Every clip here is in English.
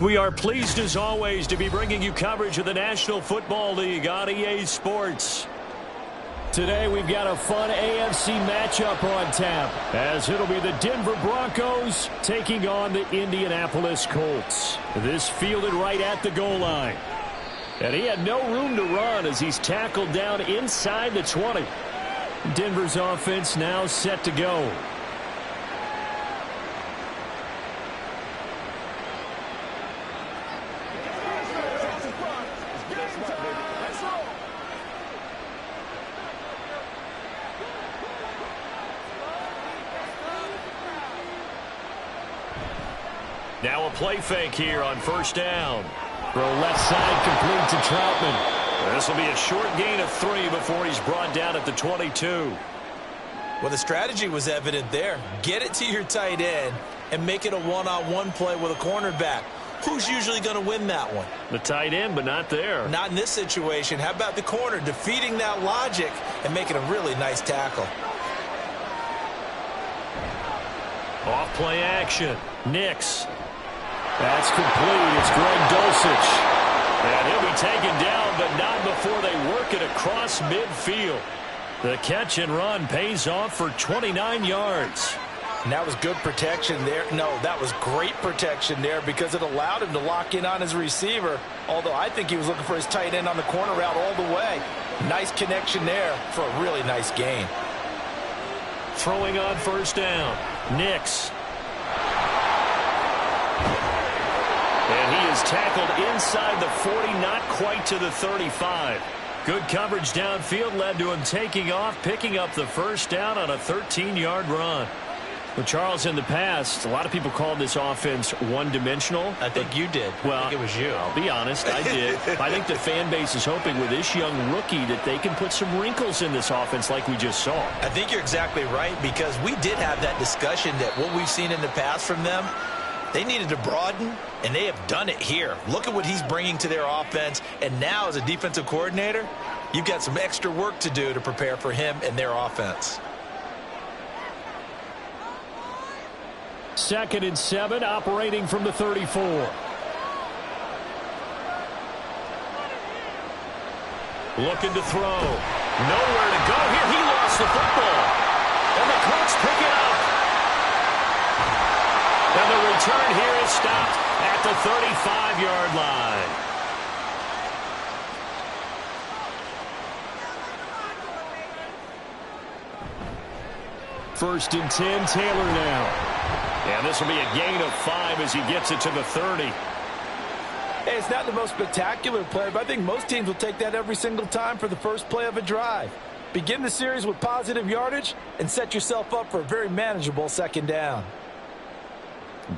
We are pleased as always to be bringing you coverage of the National Football League on EA Sports. Today we've got a fun AFC matchup on tap, as it'll be the Denver Broncos taking on the Indianapolis Colts. This fielded right at the goal line. And he had no room to run as he's tackled down inside the 20. Denver's offense now set to go. Now a play fake here on first down. Throw left side complete to Troutman. This will be a short gain of 3 before he's brought down at the 22. Well, the strategy was evident there. Get it to your tight end and make it a one-on-one play with a cornerback. Who's usually going to win that one? The tight end, but not there. Not in this situation. How about the corner defeating that logic and making a really nice tackle? Off play action. Nix. That's complete. It's Greg Dulcich. And he'll be taken down, but not before they work it across midfield. The catch and run pays off for 29 yards. And that was good protection there. No, that was great protection there because it allowed him to lock in on his receiver. Although I think he was looking for his tight end on the corner route all the way. Nice connection there for a really nice gain. Throwing on first down. Nix. And he is tackled inside the 40, not quite to the 35. Good coverage downfield led to him taking off, picking up the first down on a 13-yard run. Well, Charles, in the past, a lot of people called this offense one-dimensional. I think you did. Well, I think it was you. I'll be honest, I did. I think the fan base is hoping with this young rookie that they can put some wrinkles in this offense like we just saw. I think you're exactly right because we did have that discussion that what we've seen in the past from them, they needed to broaden, and they have done it here. Look at what he's bringing to their offense, and now as a defensive coordinator, you've got some extra work to do to prepare for him and their offense. 2nd and 7, operating from the 34. Looking to throw. Nowhere to go here. He lost the football. And the Colts pick it up. And the return here is stopped at the 35-yard line. First and 10, Taylor now. And this will be a gain of 5 as he gets it to the 30. Hey, it's not the most spectacular play, but I think most teams will take that every single time for the first play of a drive. Begin the series with positive yardage and set yourself up for a very manageable second down.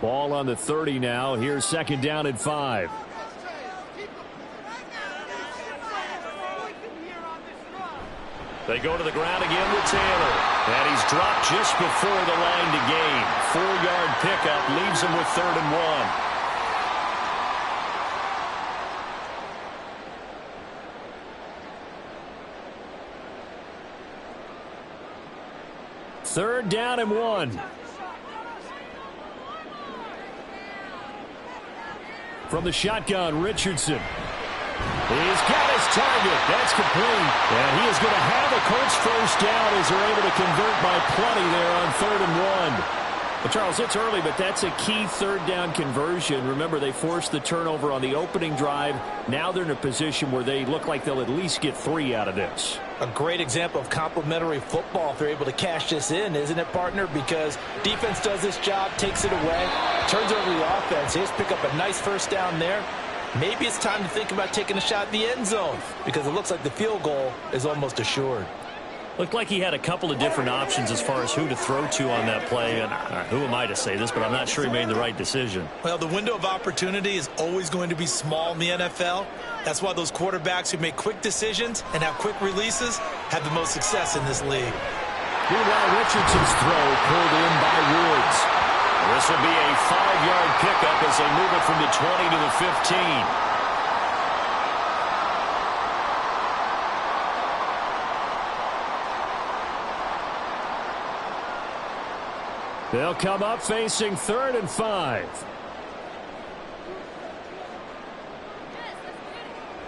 Ball on the 30 now. Here's 2nd down and 5. They go to the ground again with Taylor. And he's dropped just before the line to gain. 4-yard pickup leaves him with 3rd and 1. 3rd down and 1. From the shotgun, Richardson. He's got his target. That's complete. And he is going to have a Colts first down as they're able to convert by plenty there on 3rd and 1. Well, Charles, it's early, but that's a key 3rd down conversion. Remember, they forced the turnover on the opening drive. Now they're in a position where they look like they'll at least get 3 out of this. A great example of complementary football if they're able to cash this in, isn't it, partner? Because defense does this job, takes it away, turns over the offense. They just pick up a nice first down there. Maybe it's time to think about taking a shot at the end zone because it looks like the field goal is almost assured. Looked like he had a couple of different options as far as who to throw to on that play. And who am I to say this, but I'm not sure he made the right decision. Well, the window of opportunity is always going to be small in the NFL. That's why those quarterbacks who make quick decisions and have quick releases have the most success in this league. Meanwhile, Richardson's throw pulled in by Woods. This will be a 5-yard pickup as they move it from the 20 to the 15. They'll come up facing 3rd and 5.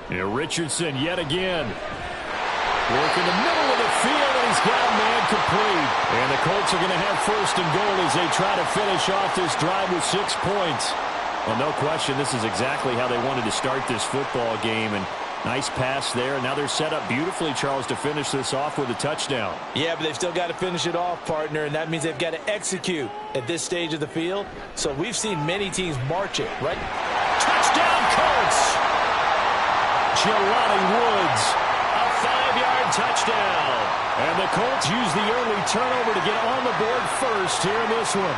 And Richardson yet again. Work in the middle of the field, and he's got a man complete. And the Colts are going to have first and goal as they try to finish off this drive with 6 points. Well, no question, this is exactly how they wanted to start this football game. And nice pass there. And now they're set up beautifully, Charles, to finish this off with a touchdown. Yeah, but they've still got to finish it off, partner, and that means they've got to execute at this stage of the field. So we've seen many teams march it, right? Touchdown, Colts! Jelani Woods, a 5-yard touchdown. And the Colts use the early turnover to get on the board first here in this one.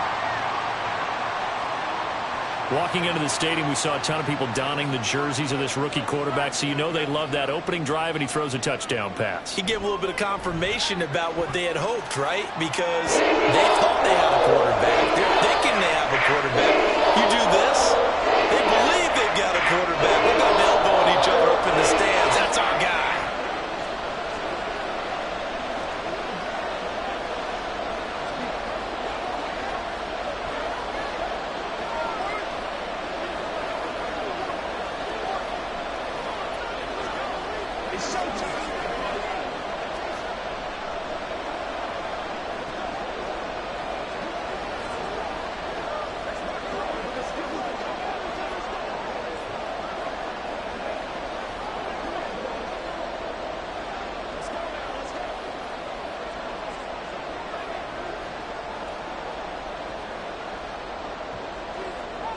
Walking into the stadium, we saw a ton of people donning the jerseys of this rookie quarterback, so you know they love that opening drive, and he throws a touchdown pass. He gave a little bit of confirmation about what they had hoped, right? Because they thought they had a quarterback. They're thinking they have a quarterback. You do this, they believe they've got a quarterback. Look at them elbowing each other up in the stands. That's our guy.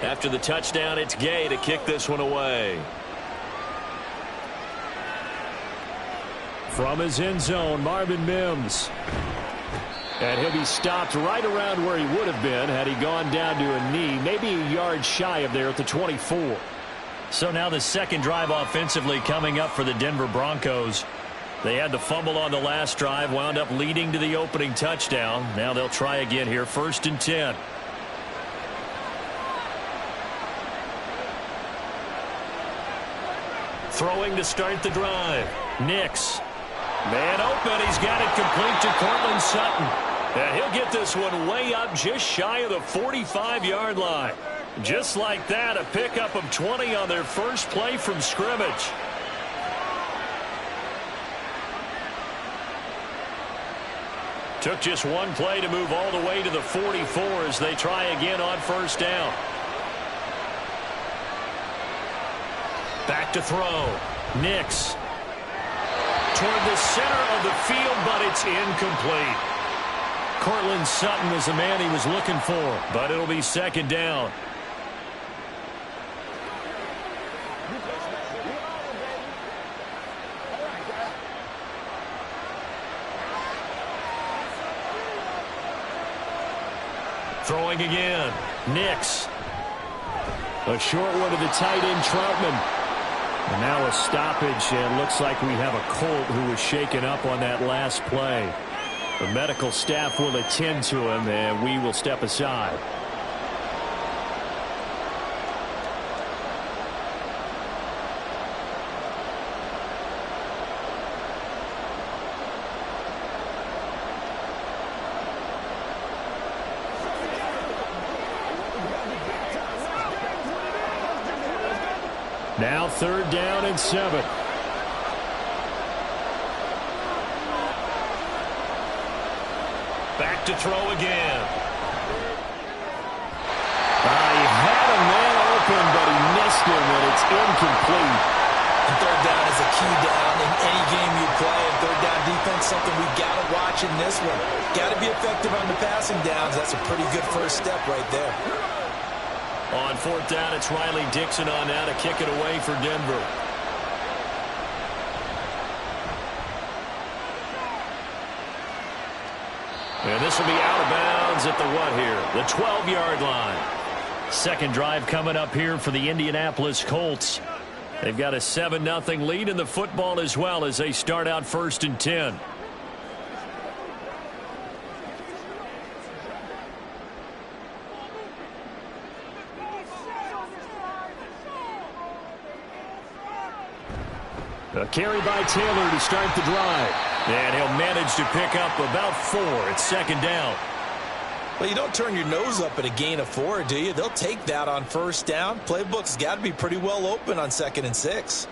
After the touchdown, it's Gay to kick this one away. From his end zone, Marvin Mims. And he'll be stopped right around where he would have been had he gone down to a knee, maybe a yard shy of there at the 24. So now the second drive offensively coming up for the Denver Broncos. They had the fumble on the last drive, wound up leading to the opening touchdown. Now they'll try again here, 1st and 10. Throwing to start the drive. Nix. Man open. He's got it complete to Cortland Sutton. And he'll get this one way up just shy of the 45-yard line. Just like that, a pickup of 20 on their first play from scrimmage. Took just one play to move all the way to the 44 as they try again on 1st down. Back to throw. Nix. Toward the center of the field, but it's incomplete. Cortland Sutton was the man he was looking for, but it'll be 2nd down. Throwing again. Nix. A short one to the tight end, Troutman. And now a stoppage, and looks like we have a Colt who was shaken up on that last play. The medical staff will attend to him, and we will step aside. Now 3rd down and 7. Back to throw again. He had a man open, but he missed him, and it's incomplete. And 3rd down is a key down in any game you play. And 3rd down defense, something we've got to watch in this one. Got to be effective on the passing downs. That's a pretty good first step right there. On 4th down, it's Riley Dixon on now to kick it away for Denver. And this will be out of bounds at the what here? The 12-yard line. Second drive coming up here for the Indianapolis Colts. They've got a 7-0 lead in the football as well as they start out 1st and 10. A carry by Taylor to start the drive. And he'll manage to pick up about 4. It's 2nd down. Well, you don't turn your nose up at a gain of 4, do you? They'll take that on 1st down. Playbook's got to be pretty well open on 2nd and 6.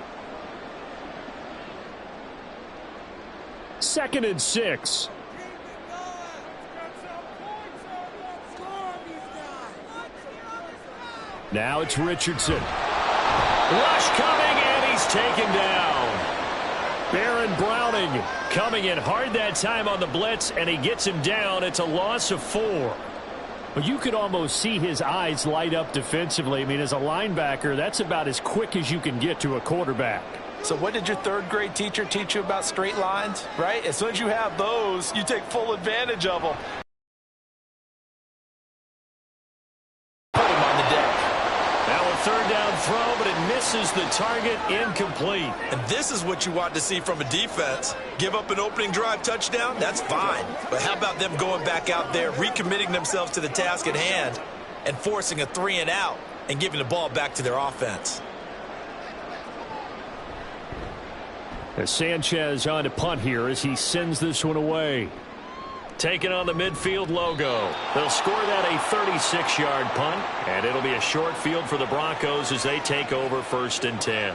2nd and 6. Now it's Richardson. Rush coming, and he's taken down. Baron Browning coming in hard that time on the blitz, and he gets him down. It's a loss of 4. But you could almost see his eyes light up defensively. I mean, as a linebacker, that's about as quick as you can get to a quarterback. So what did your third-grade teacher teach you about straight lines, right? As soon as you have those, you take full advantage of them. Put him on the deck. Now a 3rd down throw, but it misses the target, incomplete. And this is what you want to see from a defense. Give up an opening drive touchdown, that's fine. But how about them going back out there, recommitting themselves to the task at hand, and forcing a 3-and-out and giving the ball back to their offense? As Sanchez on to punt here as he sends this one away. Taking on the midfield logo. They'll score that a 36-yard punt, and it'll be a short field for the Broncos as they take over 1st and 10.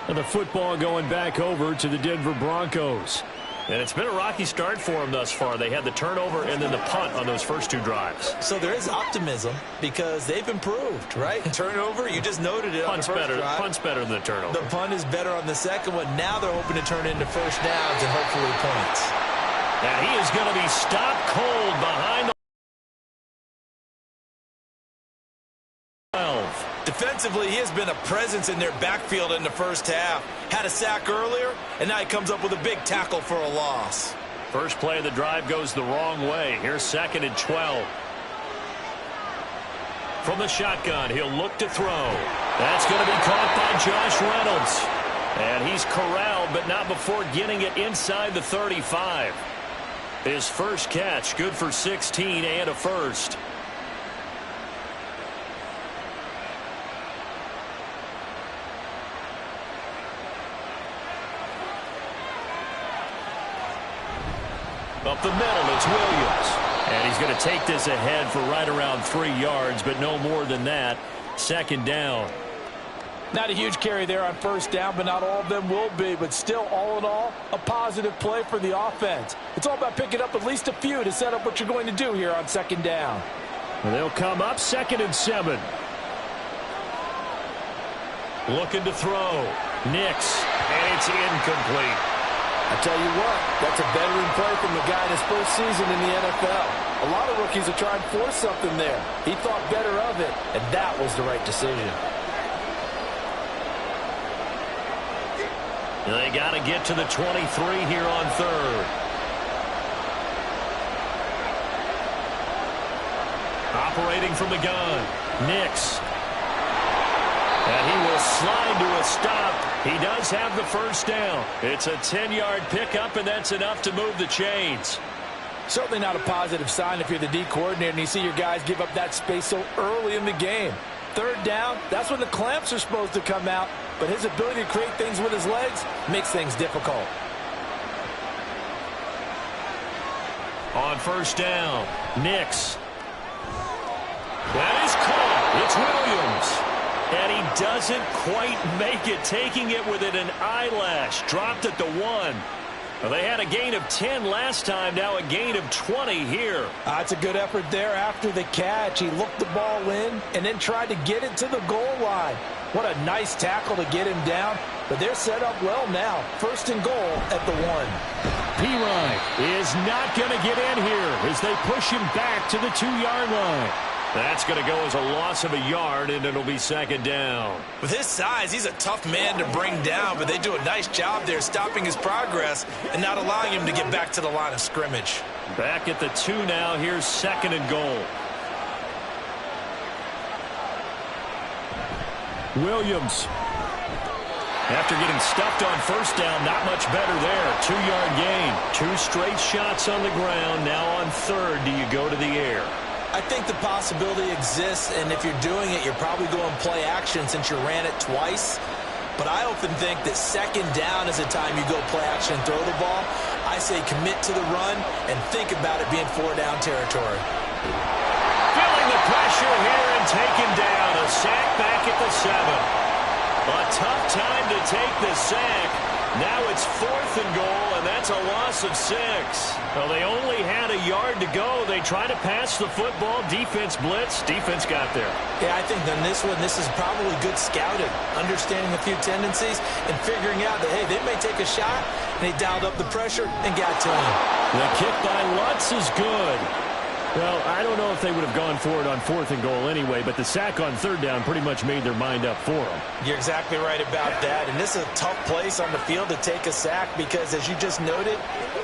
And the football going back over to the Denver Broncos. And it's been a rocky start for them thus far. They had the turnover and then the punt on those first 2 drives. So there is optimism because they've improved, right? Turnover, you just noted it on the first drive. Punt's better than the turnover. The punt is better on the second one. Now they're hoping to turn it into first downs and hopefully points. And he is going to be stopped cold behind the 12. Defensively, he has been a presence in their backfield in the first half. Had a sack earlier, and now he comes up with a big tackle for a loss. First play of the drive goes the wrong way. Here's 2nd and 12. From the shotgun, he'll look to throw. That's going to be caught by Josh Reynolds. And he's corralled, but not before getting it inside the 35. His first catch, good for 16 and a first. Up the middle, it's Williams. And he's going to take this ahead for right around 3 yards, but no more than that. 2nd down. Not a huge carry there on 1st down, but not all of them will be. But still, all in all, a positive play for the offense. It's all about picking up at least a few to set up what you're going to do here on 2nd down. And they'll come up 2nd and 7. Looking to throw. Nix. And it's incomplete. I tell you what, that's a veteran play from the guy in his first season in the NFL. A lot of rookies are trying to force something there. He thought better of it, and that was the right decision. They got to get to the 23 here on 3rd. Operating from the gun. Nix. And he will slide to a stop. He does have the first down. It's a 10-yard pickup, and that's enough to move the chains. Certainly not a positive sign if you're the D coordinator and you see your guys give up that space so early in the game. 3rd down, that's when the clamps are supposed to come out, but his ability to create things with his legs makes things difficult. On 1st down, Nix. That is caught. It's Williams. And he doesn't quite make it, taking it within an eyelash. Dropped at the 1. Well, they had a gain of 10 last time, now a gain of 20 here. That's a good effort there after the catch. He looked the ball in and then tried to get it to the goal line. What a nice tackle to get him down, but they're set up well now. 1st and goal at the 1. P-Ryan is not going to get in here as they push him back to the 2-yard line. That's going to go as a loss of a yard, and it'll be 2nd down. With his size, he's a tough man to bring down, but they do a nice job there stopping his progress and not allowing him to get back to the line of scrimmage. Back at the 2 now. Here's 2nd and goal. Williams. After getting stuffed on 1st down, not much better there. 2-yard gain. 2 straight shots on the ground. Now on 3rd, do you go to the air? I think the possibility exists, and if you're doing it, you're probably going play action since you ran it twice. But I often think that 2nd down is the time you go play action and throw the ball. I say commit to the run and think about it being 4-down territory. Feeling the pressure here and taken down. A sack back at the 7. A tough time to take the sack. Now it's 4th and goal, and that's a loss of 6. Well, they only had a yard to go. They tried to pass the football. Defense blitz. Defense got there. Yeah, I think on this one, this is probably good scouting, understanding a few tendencies, and figuring out that, hey, they may take a shot, and they dialed up the pressure and got to him. The kick by Lutz is good. Well, I don't know if they would have gone for it on 4th and goal anyway, but the sack on 3rd down pretty much made their mind up for them. You're exactly right about that, and this is a tough place on the field to take a sack because, as you just noted,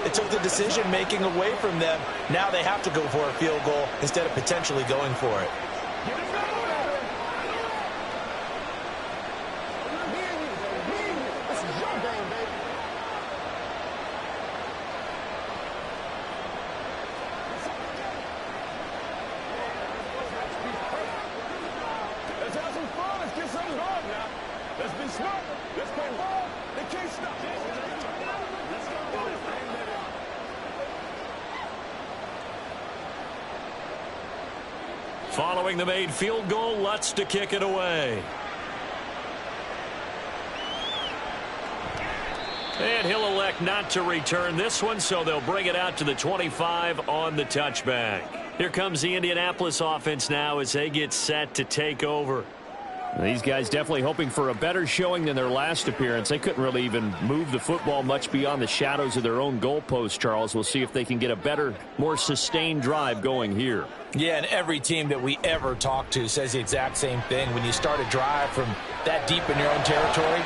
it took the decision-making away from them. Now they have to go for a field goal instead of potentially going for it. Following the made field goal, Lutz to kick it away. And he'll elect not to return this one, so they'll bring it out to the 25 on the touchback. Here comes the Indianapolis offense now as they get set to take over. These guys definitely hoping for a better showing than their last appearance. They couldn't really even move the football much beyond the shadows of their own goalpost, Charles. We'll see if they can get a better, more sustained drive going here. Yeah, and every team that we ever talk to says the exact same thing. When you start a drive from that deep in your own territory,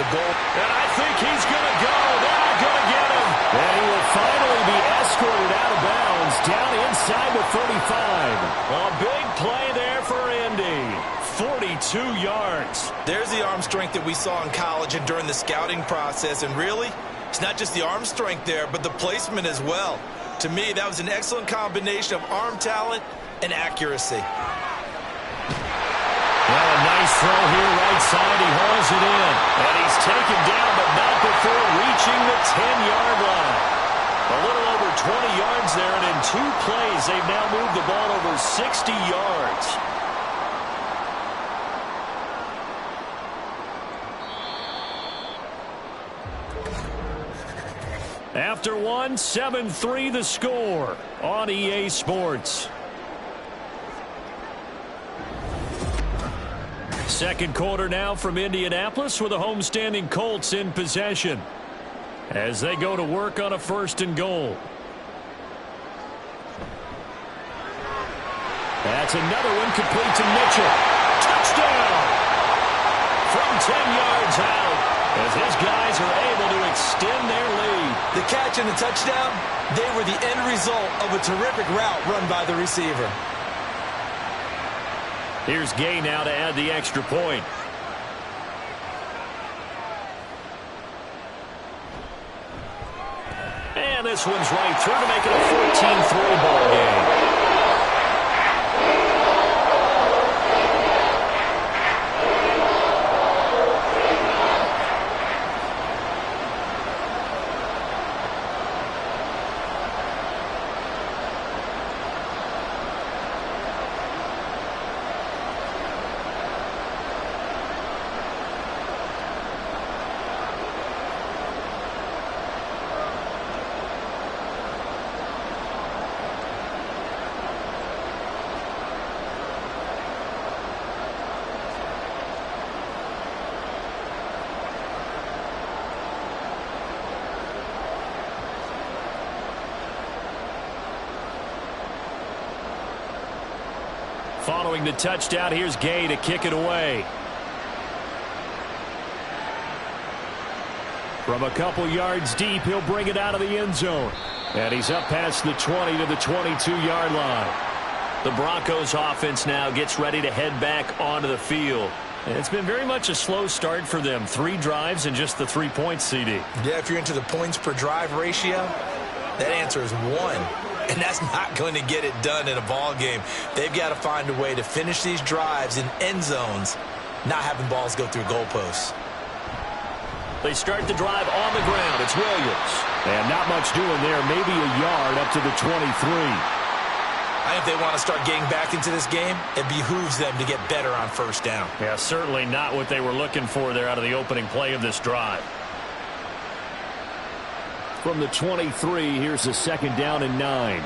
the goal. And I think he's going to go. They're not going to get him. And he will finally be escorted out of bounds down inside the 35. A big play there for Indy. 42 yards. There's the arm strength that we saw in college and during the scouting process. And really, it's not just the arm strength there, but the placement as well. To me, that was an excellent combination of arm talent and accuracy. Well, a nice throw here right side. He hauls it in. And he's taken down, but not before reaching the 10-yard line. A little over 20 yards there, and in 2 plays, they've now moved the ball over 60 yards. After 1, 7-3 the score on EA Sports. Second quarter now from Indianapolis with the homestanding Colts in possession as they go to work on a 1st and goal. That's another one complete to Mitchell. Touchdown! From 10 yards out as his guys are able to extend their lead. The catch and the touchdown, they were the end result of a terrific route run by the receiver. Here's Gay now to add the extra point. And this one's right through to make it a 14-3 ball game. Following the touchdown, here's Gay to kick it away. From a couple yards deep, he'll bring it out of the end zone. And he's up past the 20 to the 22-yard line. The Broncos offense now gets ready to head back onto the field. It's been very much a slow start for them. 3 drives and just the 3 points, CD. Yeah, if you're into the points per drive ratio, that answer is 1. And that's not going to get it done in a ball game. They've got to find a way to finish these drives in end zones, not having balls go through goalposts. They start the drive on the ground. It's Williams. And not much doing there. Maybe a yard up to the 23. I think if they want to start getting back into this game, it behooves them to get better on 1st down. Yeah, certainly not what they were looking for there out of the opening play of this drive. From the 23, here's a 2nd down and 9.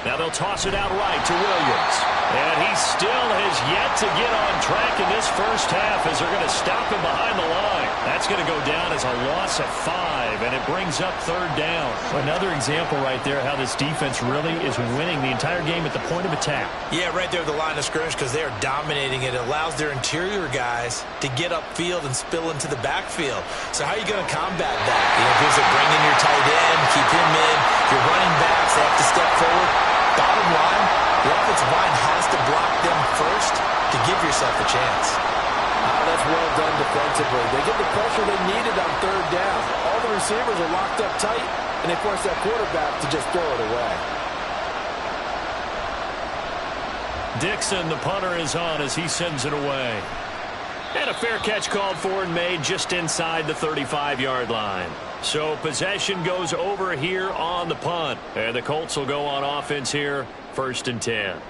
Now they'll toss it out right to Williams. And he still has yet to get on track in this first half as they're going to stop him behind the line. That's going to go down as a loss of 5, and it brings up 3rd down. Another example right there how this defense really is winning the entire game at the point of attack. Yeah, right there at the line of scrimmage because they are dominating it. It allows their interior guys to get upfield and spill into the backfield. So how are you going to combat that? Is it bring in your tight end, keep him in, your running backs, they have to step forward. Bottom line, the offensive line has to block them first to give yourself a chance. That's well done defensively. They get the pressure they needed on 3rd down. All the receivers are locked up tight, and they force that quarterback to just throw it away. Dixon, the punter, is on as he sends it away. And a fair catch called for and made just inside the 35-yard line. So possession goes over here on the punt. And the Colts will go on offense here, 1st and 10.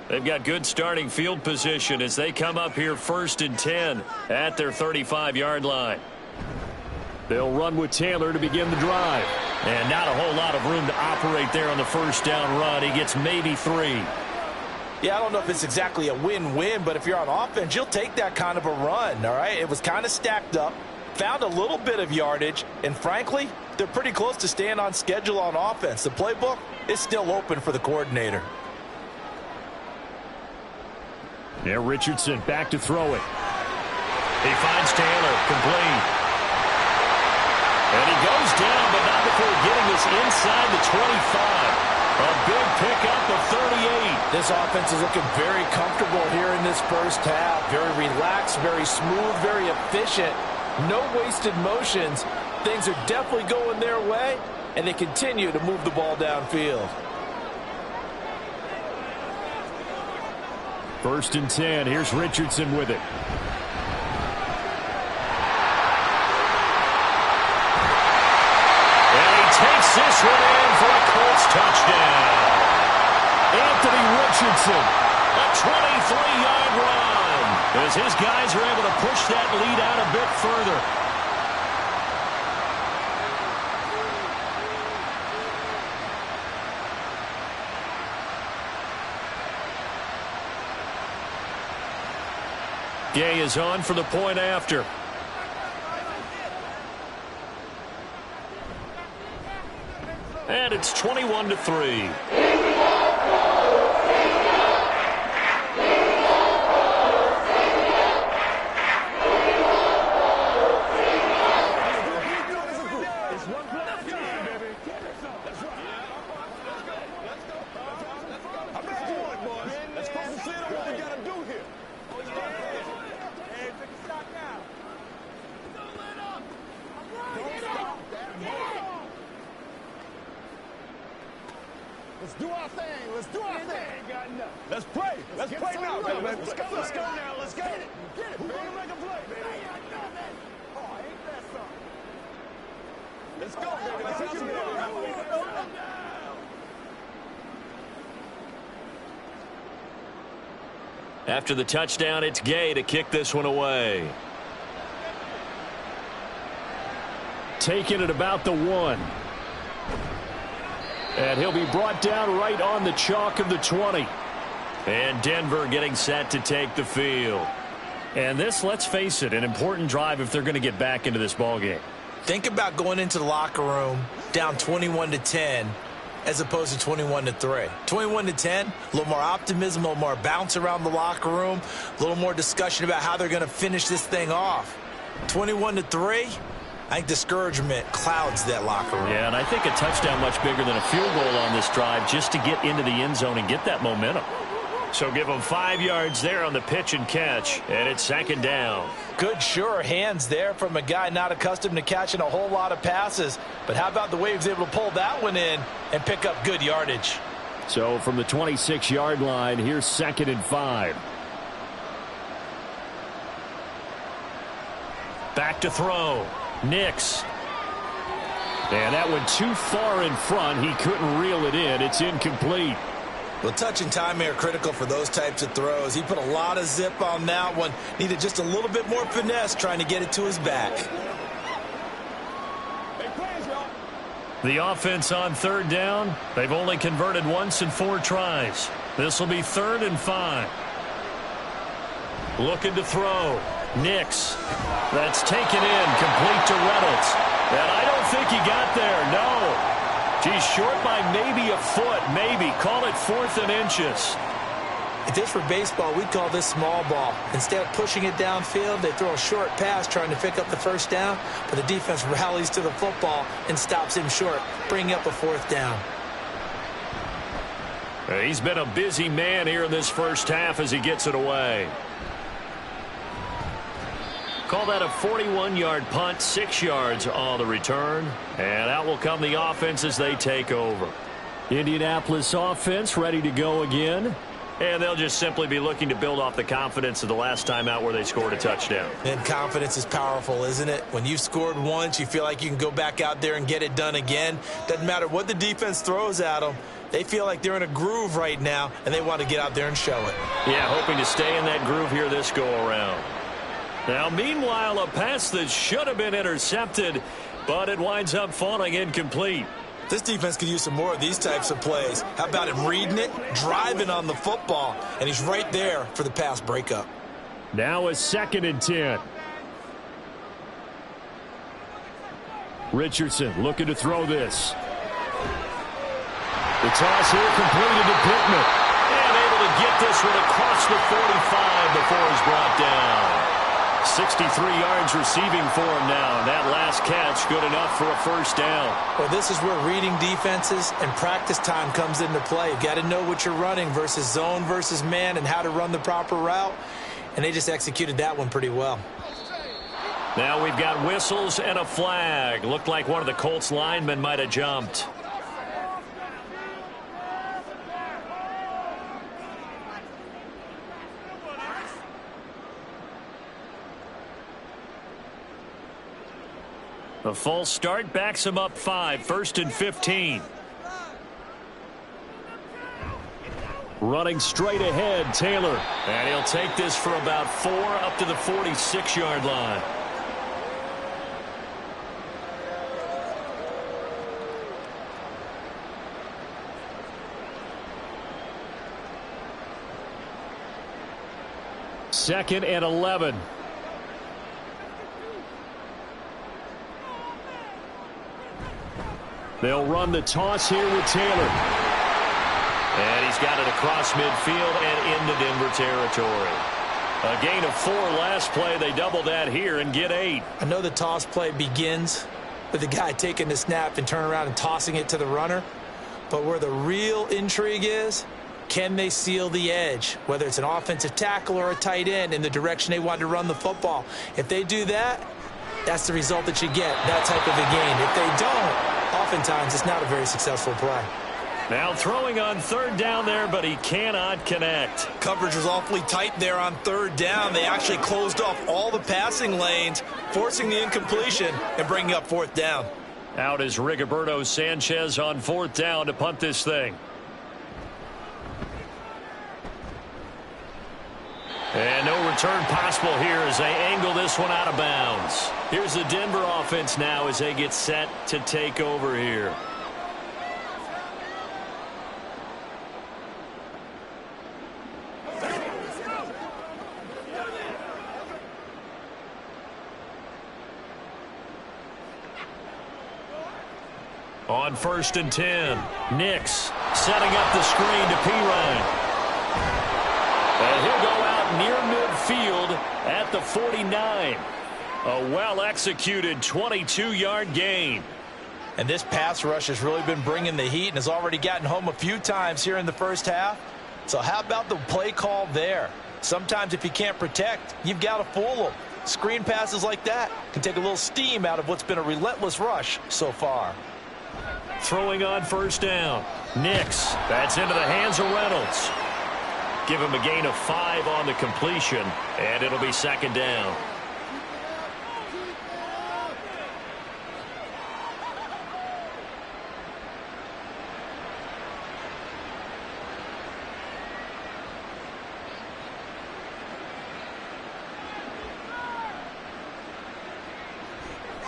They've got good starting field position as they come up here 1st and 10 at their 35-yard line. They'll run with Taylor to begin the drive. And not a whole lot of room to operate there on the 1st down run. He gets maybe 3. Yeah, I don't know if it's exactly a win-win, but if you're on offense, you'll take that kind of a run, all right? It was kind of stacked up, found a little bit of yardage, and frankly, they're pretty close to staying on schedule on offense. The playbook is still open for the coordinator. Yeah, Richardson back to throw it. He finds Taylor, complete. And he goes down, but not before getting this inside the 25. A big pickup of 38. This offense is looking very comfortable here in this first half. Very relaxed, very smooth, very efficient. No wasted motions. Things are definitely going their way, and they continue to move the ball downfield. 1st and 10. Here's Richardson with it. Takes this one in for a Colts touchdown. Anthony Richardson, a 23-yard run, as his guys are able to push that lead out a bit further. Gay is on for the point after. And it's 21-3. Let's do our thing. Let's do our thing. Let's pray. Let's pray now, baby. Let's go. Let's go now. Let's get it. Get it. Who's going to make a play, baby? Oh, ain't that something? Let's go, baby. Let's have some fun. After the touchdown, it's Gay to kick this one away. Taking it about the 1. And he'll be brought down right on the chalk of the 20. And Denver getting set to take the field. And this, let's face it, an important drive if they're going to get back into this ballgame. Think about going into the locker room down 21-10 as opposed to 21-3. 21-10, a little more optimism, a little more bounce around the locker room, a little more discussion about how they're going to finish this thing off. 21-3, I think discouragement clouds that locker room. Yeah, and I think a touchdown much bigger than a field goal on this drive just to get into the end zone and get that momentum. So give them 5 yards there on the pitch and catch, and it's 2nd down. Good, sure hands there from a guy not accustomed to catching a whole lot of passes. But how about the way he was able to pull that one in and pick up good yardage? So from the 26-yard line, here's 2nd and 5. Back to throw. Nix. And that went too far in front. He couldn't reel it in. It's incomplete. Well, touch and timing are critical for those types of throws. He put a lot of zip on that one. Needed just a little bit more finesse trying to get it to his back. The offense on third down. They've only converted once in 4 tries. This will be 3rd and 5. Looking to throw. Nix. That's taken in. Complete to Reynolds. And I don't think he got there. No. He's short by maybe a foot. Maybe. Call it 4th and inches. If this were baseball, we'd call this small ball. Instead of pushing it downfield, they throw a short pass trying to pick up the first down, but the defense rallies to the football and stops him short, bringing up a 4th down. He's been a busy man here in this first half as he gets it away. Call that a 41-yard punt, 6 yards on the return. And out will come the offense as they take over. Indianapolis offense ready to go again. And they'll just simply be looking to build off the confidence of the last time out where they scored a touchdown. And confidence is powerful, isn't it? When you've scored once, you feel like you can go back out there and get it done again. Doesn't matter what the defense throws at them. They feel like they're in a groove right now, and they want to get out there and show it. Yeah, hoping to stay in that groove here this go-around. Now, meanwhile, a pass that should have been intercepted, but it winds up falling incomplete. This defense could use some more of these types of plays. How about him reading it, driving on the football, and he's right there for the pass breakup. Now a 2nd and 10. Richardson looking to throw this. The toss here completed to Pittman. And able to get this one across the 45 before he's brought down. 63 yards receiving for him now. That last catch good enough for a first down. Well, this is where reading defenses and practice time comes into play. You've got to know what you're running versus zone versus man and how to run the proper route. And they just executed that one pretty well. Now we've got whistles and a flag. Looked like one of the Colts linemen might have jumped. A false start backs him up 5. 1st and 15. Running straight ahead, Taylor. And he'll take this for about 4 up to the 46-yard line. Second and 11. They'll run the toss here with Taylor. And he's got it across midfield and into Denver territory. A gain of 4 last play. They double that here and get 8. I know the toss play begins with the guy taking the snap and turning around and tossing it to the runner. But where the real intrigue is, can they seal the edge, whether it's an offensive tackle or a tight end, in the direction they want to run the football? If they do that, that's the result that you get, that type of a gain. If they don't, oftentimes it's not a very successful play. Now throwing on 3rd down there, but he cannot connect. Coverage was awfully tight there on 3rd down. They actually closed off all the passing lanes, forcing the incompletion and bringing up 4th down. Out is Rigoberto Sanchez on 4th down to punt this thing. And no return possible here as they angle this one out of bounds. Here's the Denver offense now as they get set to take over here. On 1st and 10, Nix setting up the screen to Pirine. And he'll go out near midfield at the 49. A well-executed 22-yard gain. And this pass rush has really been bringing the heat and has already gotten home a few times here in the first half. So how about the play call there? Sometimes if you can't protect, you've got to fool them. Screen passes like that can take a little steam out of what's been a relentless rush so far. Throwing on 1st down. Nix. That's into the hands of Reynolds. Give him a gain of 5 on the completion, and it'll be 2nd down.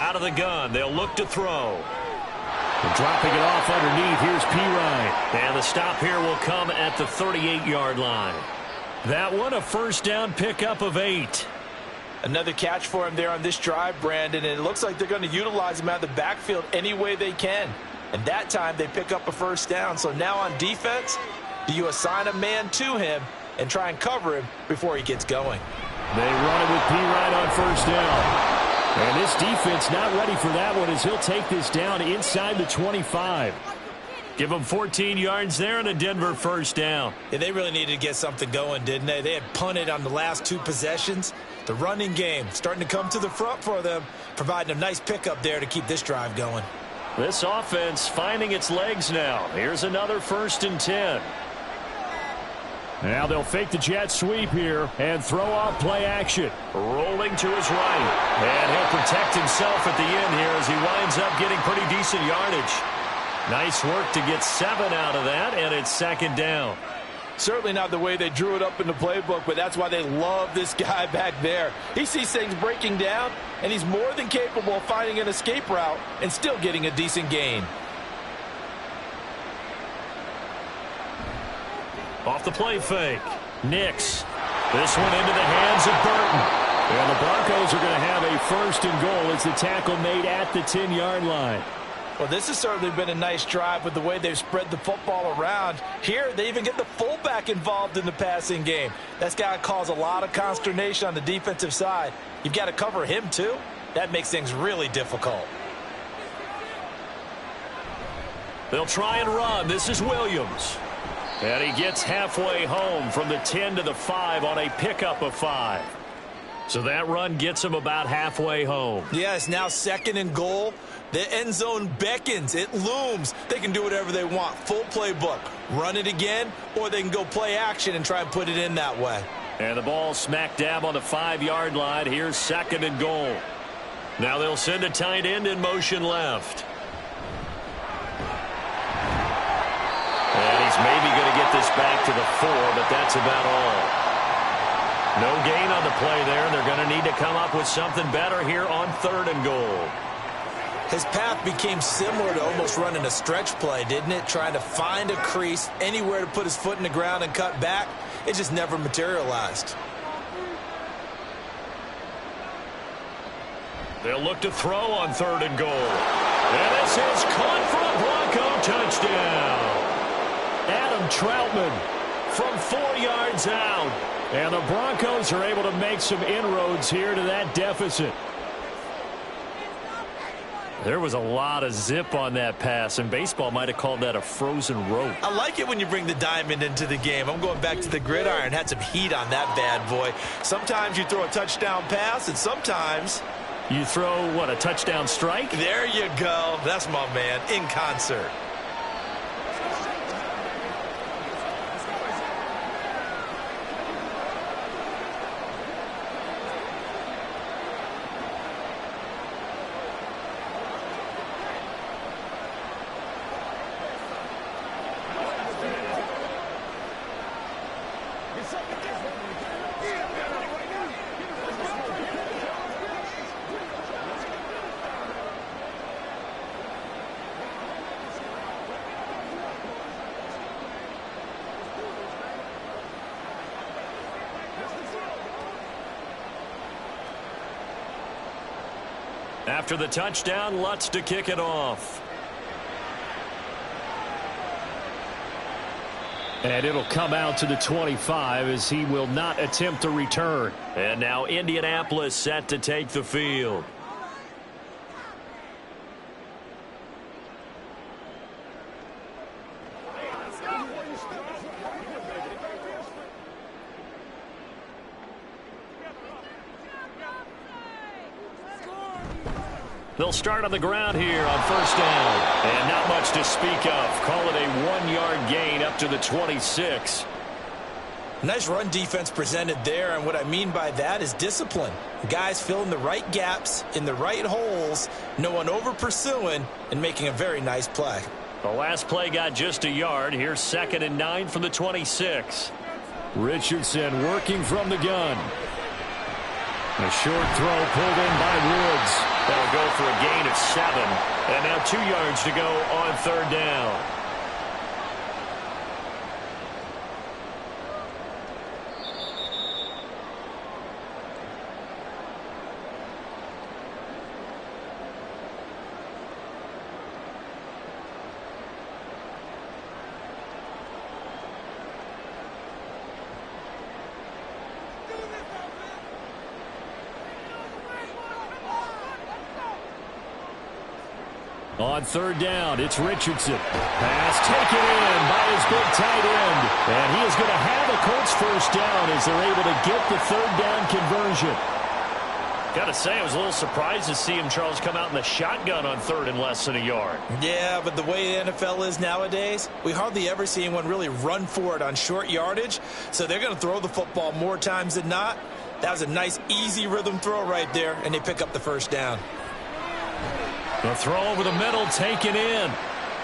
Out of the gun, they'll look to throw. And dropping it off underneath, here's Pirine. And the stop here will come at the 38-yard line. That one, a first down pickup of 8. Another catch for him there on this drive, Brandon, and it looks like they're going to utilize him out of the backfield any way they can. And that time they pick up a first down. So now on defense, do you assign a man to him and try and cover him before he gets going? They run it with Pirine on first down. And this defense not ready for that one as he'll take this down inside the 25. Give them 14 yards there and a Denver first down. Yeah, they really needed to get something going, didn't they? They had punted on the last 2 possessions. The running game starting to come to the front for them, providing a nice pickup there to keep this drive going. This offense finding its legs now. Here's another 1st and 10. Now they'll fake the jet sweep here and throw off play action. Rolling to his right. And he'll protect himself at the end here as he winds up getting pretty decent yardage. Nice work to get 7 out of that, and it's 2nd down. Certainly not the way they drew it up in the playbook, but that's why they love this guy back there. He sees things breaking down, and he's more than capable of finding an escape route and still getting a decent gain. Off the play fake. Nix. This one into the hands of Burton. And the Broncos are going to have a 1st and goal as the tackle made at the 10-yard line. Well, this has certainly been a nice drive with the way they've spread the football around. Here, they even get the fullback involved in the passing game. That's got to cause a lot of consternation on the defensive side. You've got to cover him, too. That makes things really difficult. They'll try and run. This is Williams. And he gets halfway home from the 10 to the 5 on a pickup of 5. So that run gets him about halfway home. Yeah, it's now 2nd and goal. The end zone beckons. It looms. They can do whatever they want. Full playbook. Run it again, or they can go play action and try and put it in that way. And the ball smack dab on the 5-yard line. Here's 2nd and goal. Now they'll send a tight end in motion left. And he's maybe going to get this back to the 4, but that's about all. No gain on the play there, and they're going to need to come up with something better here on 3rd and goal. His path became similar to almost running a stretch play, didn't it? Trying to find a crease, anywhere to put his foot in the ground and cut back. It just never materialized. They'll look to throw on 3rd and goal. And this is caught for a Bronco touchdown. Adam Troutman from 4 yards out. And the Broncos are able to make some inroads here to that deficit. There was a lot of zip on that pass, and baseball might have called that a frozen rope. I like it when you bring the diamond into the game. I'm going back to the gridiron. Had some heat on that bad boy. Sometimes you throw a touchdown pass, and sometimes you throw, what, a touchdown strike? There you go. That's my man, in concert. After the touchdown, Lutz to kick it off. And it'll come out to the 25 as he will not attempt to return. And now Indianapolis set to take the field. They'll start on the ground here on 1st down. And not much to speak of. Call it a 1-yard gain up to the 26. Nice run defense presented there, and what I mean by that is discipline. Guys filling the right gaps in the right holes, no one over pursuing, and making a very nice play. The last play got just a yard. Here's 2nd and 9 from the 26. Richardson working from the gun. A short throw pulled in by Woods. They'll go for a gain of 7. And now 2 yards to go on 3rd down. On 3rd down, it's Richardson. Pass taken in by his big tight end. And he is going to have a Colts 1st down as they're able to get the 3rd down conversion. Got to say, I was a little surprised to see him, Charles, come out in the shotgun on 3rd and less than a yard. Yeah, but the way the NFL is nowadays, we hardly ever see anyone really run for it on short yardage. So they're going to throw the football more times than not. That was a nice, easy rhythm throw right there, and they pick up the 1st down. The throw over the middle taken in.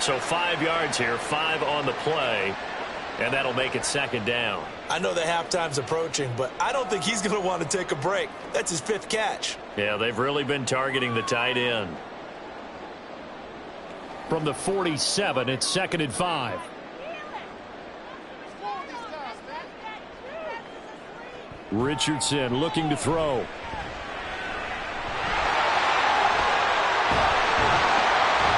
So 5 yards here, 5 on the play. And that'll make it 2nd down. I know the halftime's approaching, but I don't think he's going to want to take a break. That's his 5th catch. Yeah, they've really been targeting the tight end. From the 47, it's 2nd and 5. Richardson looking to throw.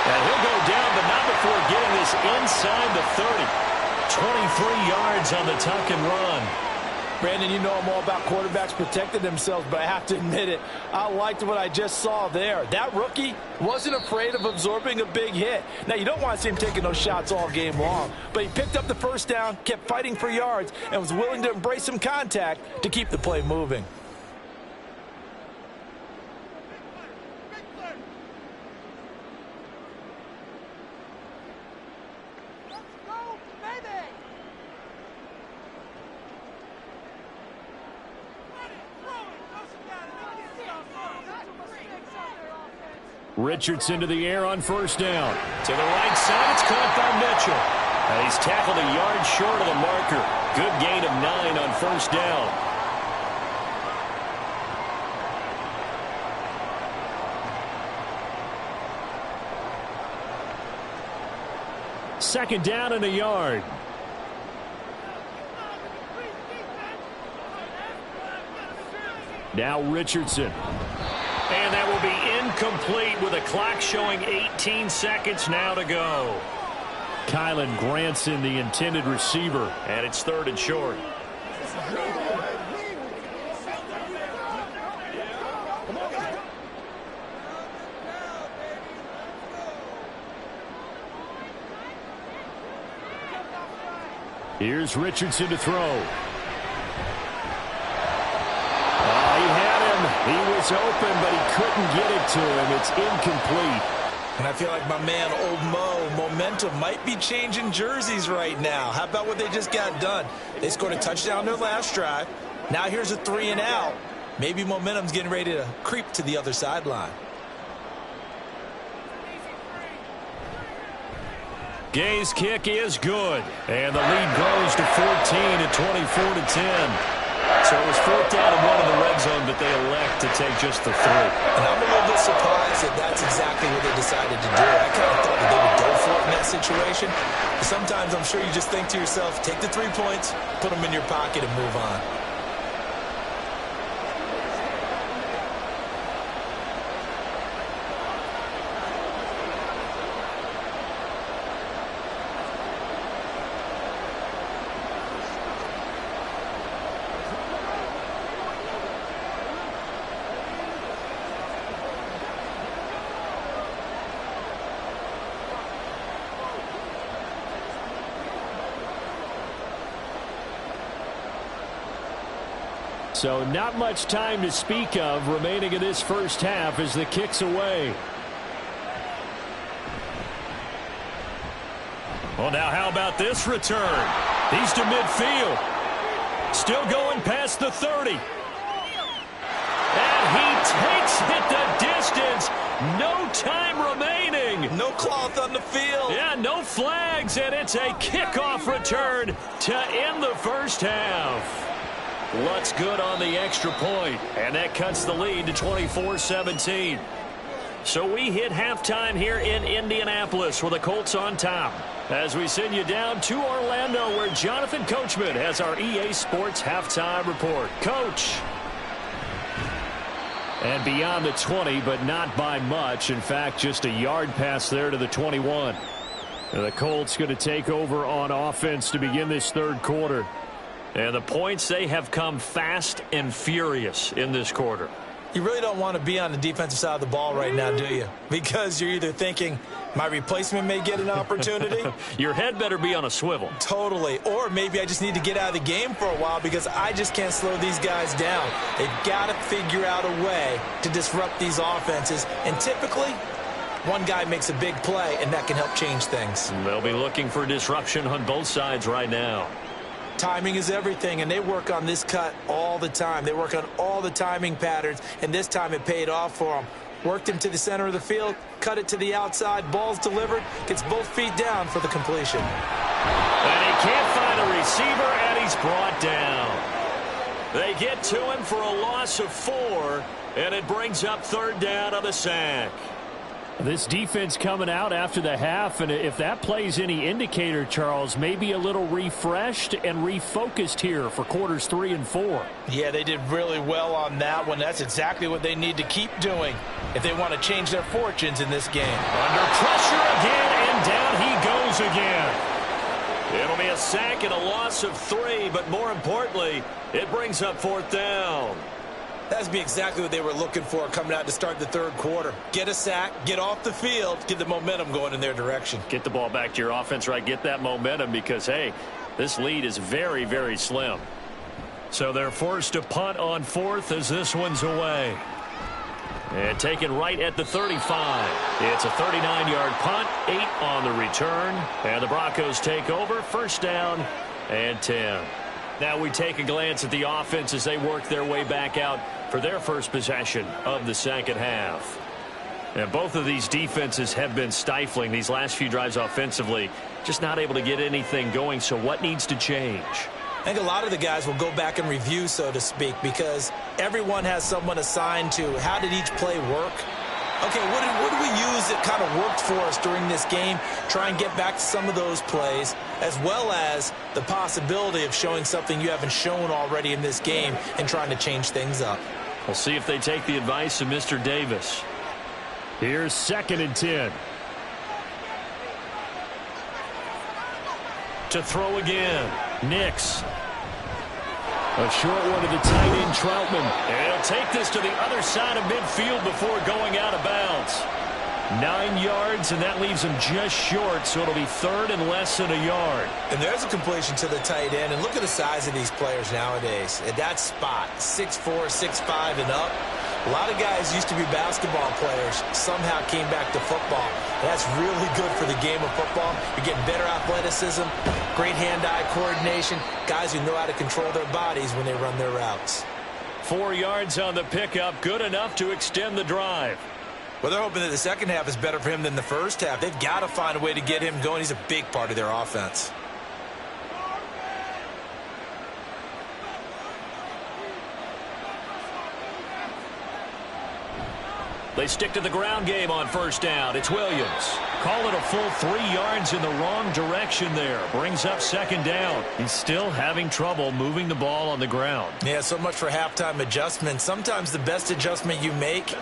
And he'll go down, but not before getting this inside the 30. 23 yards on the tuck and run. Brandon, you know I'm all about quarterbacks protecting themselves, but I have to admit it, I liked what I just saw there. That rookie wasn't afraid of absorbing a big hit. Now, you don't want to see him taking those shots all game long, but he picked up the 1st down, kept fighting for yards, and was willing to embrace some contact to keep the play moving. Richardson to the air on 1st down. To the right side, it's caught by Mitchell. And he's tackled a yard short of the marker. Good gain of 9 on 1st down. Second down and a yard. Now Richardson. And that will be incomplete with a clock showing 18 seconds now to go. Kylan Granson, the intended receiver, and it's 3rd and short. Here's Richardson to throw. He was open, but he couldn't get it to him. It's incomplete. And I feel like my man, Old Mo, momentum might be changing jerseys right now. How about what they just got done? They scored a touchdown their last drive. Now here's a 3 and out. Maybe momentum's getting ready to creep to the other sideline. Gay's kick is good. And the lead grows to 14 at 24-10. So it was 4th down and 1 in the red zone, but they elect to take just the 3. And I'm a little bit surprised that that's exactly what they decided to do. I kind of thought that they would go for it in that situation. But sometimes I'm sure you just think to yourself, take the 3 points, put them in your pocket, and move on. So not much time to speak of remaining in this 1st half as the kick's away. Well, now how about this return? He's to midfield. Still going past the 30. And he takes it the distance. No time remaining. No cloth on the field. Yeah, no flags, and it's a kickoff return to end the 1st half. Luck's good on the extra point, and that cuts the lead to 24-17. So we hit halftime here in Indianapolis with the Colts on top. As we send you down to Orlando, where Jonathan Coachman has our EA Sports halftime report. Coach. And beyond the 20, but not by much. In fact, just a yard pass there to the 21. And the Colts going to take over on offense to begin this third quarter. And the points, they have come fast and furious in this quarter. You really don't want to be on the defensive side of the ball right now, do you? Because you're either thinking, my replacement may get an opportunity. Your head better be on a swivel. Totally. Or maybe I just need to get out of the game for a while because I just can't slow these guys down. They've got to figure out a way to disrupt these offenses. And typically, one guy makes a big play, and that can help change things. They'll be looking for disruption on both sides right now. Timing is everything, and they work on this cut all the time. They work on all the timing patterns, and this time it paid off for them. Worked him to the center of the field, cut it to the outside, ball's delivered, gets both feet down for the completion. And he can't find a receiver, and he's brought down. They get to him for a loss of 4, and it brings up third down on the sack. This defense coming out after the half, and if that plays any indicator, Charles, maybe a little refreshed and refocused here for quarters 3 and 4. Yeah, they did really well on that one. That's exactly what they need to keep doing if they want to change their fortunes in this game. Under pressure again, and down he goes again. It'll be a sack and a loss of 3, but more importantly, it brings up fourth down. That'd be exactly what they were looking for coming out to start the third quarter. Get a sack, get off the field, get the momentum going in their direction. Get the ball back to your offense, right? Get that momentum because, hey, this lead is very, very slim. So they're forced to punt on fourth as this one's away. And taken right at the 35. It's a 39-yard punt, 8 on the return. And the Broncos take over, first down and 10. Now we take a glance at the offense as they work their way back out for their first possession of the second half. And both of these defenses have been stifling these last few drives offensively, just not able to get anything going. So what needs to change? I think a lot of the guys will go back and review, so to speak, because everyone has someone assigned to how did each play work. Okay, what did we use that kind of worked for us during this game? Try and get back to some of those plays, as well as the possibility of showing something you haven't shown already in this game and trying to change things up. We'll see if they take the advice of Mr. Davis. Here's 2nd and 10. To throw again, Nix. A short one to the tight end, Troutman. And he'll take this to the other side of midfield before going out of bounds. 9 yards, and that leaves him just short, so it'll be third and less than a yard. And there's a completion to the tight end, and look at the size of these players nowadays. At that spot, 6'4", 6'5", and up. A lot of guys used to be basketball players, somehow came back to football. That's really good for the game of football. You're getting better athleticism, great hand-eye coordination, guys who know how to control their bodies when they run their routes. 4 yards on the pickup, good enough to extend the drive. Well, they're hoping that the second half is better for him than the first half. They've got to find a way to get him going. He's a big part of their offense. They stick to the ground game on first down. It's Williams. Call it a full 3 yards in the wrong direction there. Brings up second down. He's still having trouble moving the ball on the ground. Yeah, so much for halftime adjustment. Sometimes the best adjustment you make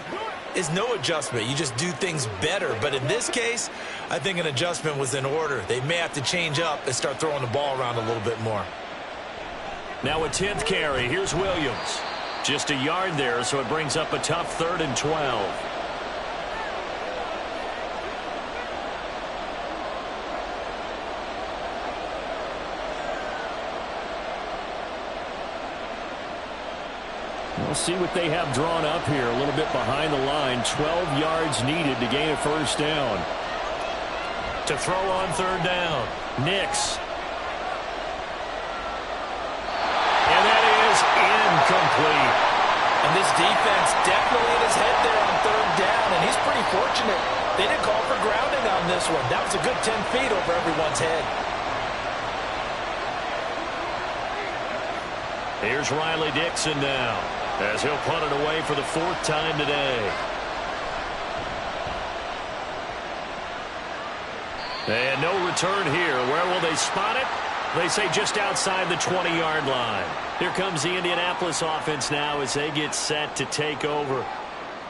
is no adjustment. You just do things better. But in this case, I think an adjustment was in order. They may have to change up and start throwing the ball around a little bit more. Now a 10th carry. Here's Williams. Just a yard there, so it brings up a tough 3rd and 12. We'll see what they have drawn up here. A little bit behind the line. 12 yards needed to gain a first down. To throw on third down. Nix. And that is incomplete. And this defense definitely had his head there on third down, and he's pretty fortunate. They didn't call for grounding on this one. That was a good 10 feet over everyone's head. Here's Riley Dixon now, as he'll punt it away for the 4th time today. And no return here. Where will they spot it? They say just outside the 20-yard line. Here comes the Indianapolis offense now as they get set to take over.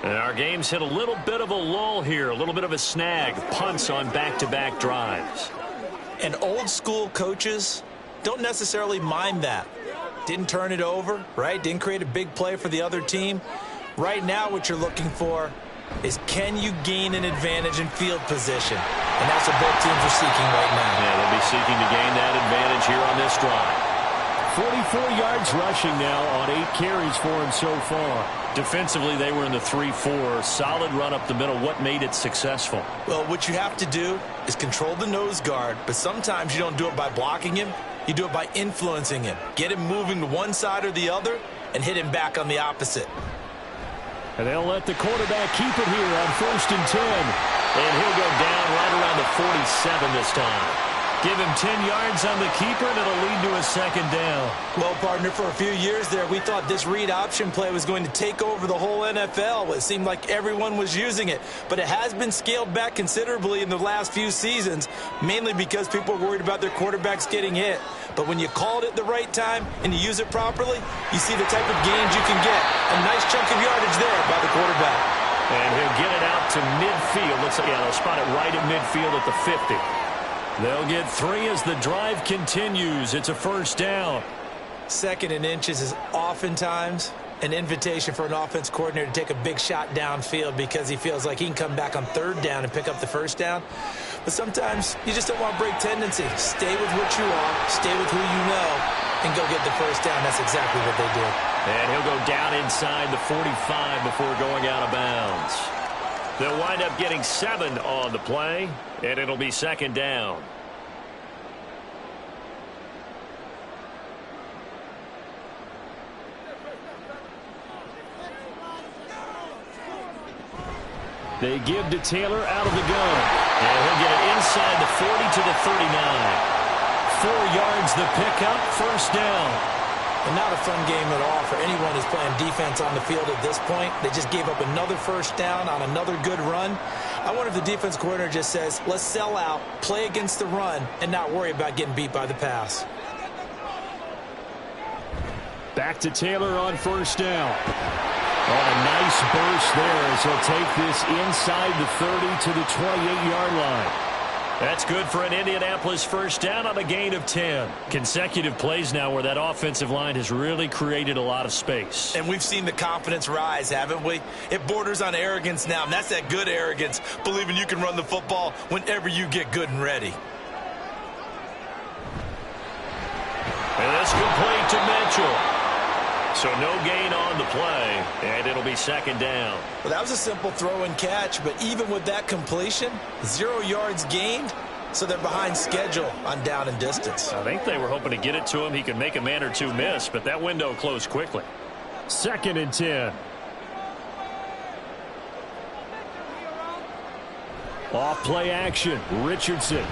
And our game's hit a little bit of a lull here, a little bit of a snag, punts on back-to-back drives. And old-school coaches don't necessarily mind that. Didn't turn it over, right? Didn't create a big play for the other team. Right now what you're looking for is can you gain an advantage in field position? And that's what both teams are seeking right now. Yeah, they'll be seeking to gain that advantage here on this drive. 44 yards rushing now on 8 carries for him so far. Defensively, they were in the 3-4. Solid run up the middle. What made it successful? Well, what you have to do is control the nose guard, but sometimes you don't do it by blocking him. You do it by influencing him. Get him moving to one side or the other and hit him back on the opposite. And they'll let the quarterback keep it here on 1st and 10. And he'll go down right around the 47 this time. Give him 10 yards on the keeper, and it'll lead to a 2nd down. Well, partner, for a few years there, we thought this read option play was going to take over the whole NFL. It seemed like everyone was using it. But it has been scaled back considerably in the last few seasons, mainly because people are worried about their quarterbacks getting hit. But when you call it at the right time and you use it properly, you see the type of gains you can get. A nice chunk of yardage there by the quarterback. And he'll get it out to midfield. Looks like, yeah, they'll spot it right at midfield at the 50. They'll get 3 as the drive continues. It's a 1st down. 2nd and inches is oftentimes an invitation for an offense coordinator to take a big shot downfield because he feels like he can come back on 3rd down and pick up the 1st down. But sometimes you just don't want to break tendency. Stay with what you are, stay with who you know, and go get the 1st down. That's exactly what they did. And he'll go down inside the 45 before going out of bounds. They'll wind up getting 7 on the play, and it'll be 2nd down. They give to Taylor out of the gun. And he'll get it inside the 40 to the 39. 4 yards the pickup, 1st down. And not a fun game at all for anyone who's playing defense on the field at this point. They just gave up another 1st down on another good run. I wonder if the defense coordinator just says, let's sell out, play against the run, and not worry about getting beat by the pass. Back to Taylor on 1st down. On a nice burst there as he'll take this inside the 30 to the 28-yard line. That's good for an Indianapolis 1st down on a gain of 10. Consecutive plays now where that offensive line has really created a lot of space. And we've seen the confidence rise, haven't we? It borders on arrogance now, and that's that good arrogance, believing you can run the football whenever you get good and ready. And that's complete to Mitchell. So no gain on the play, and it'll be 2nd down. Well, that was a simple throw and catch, but even with that completion, 0 yards gained, so they're behind schedule on down and distance. I think they were hoping to get it to him. He could make a man or two miss, but that window closed quickly. 2nd and 10. Off play action, Richardson.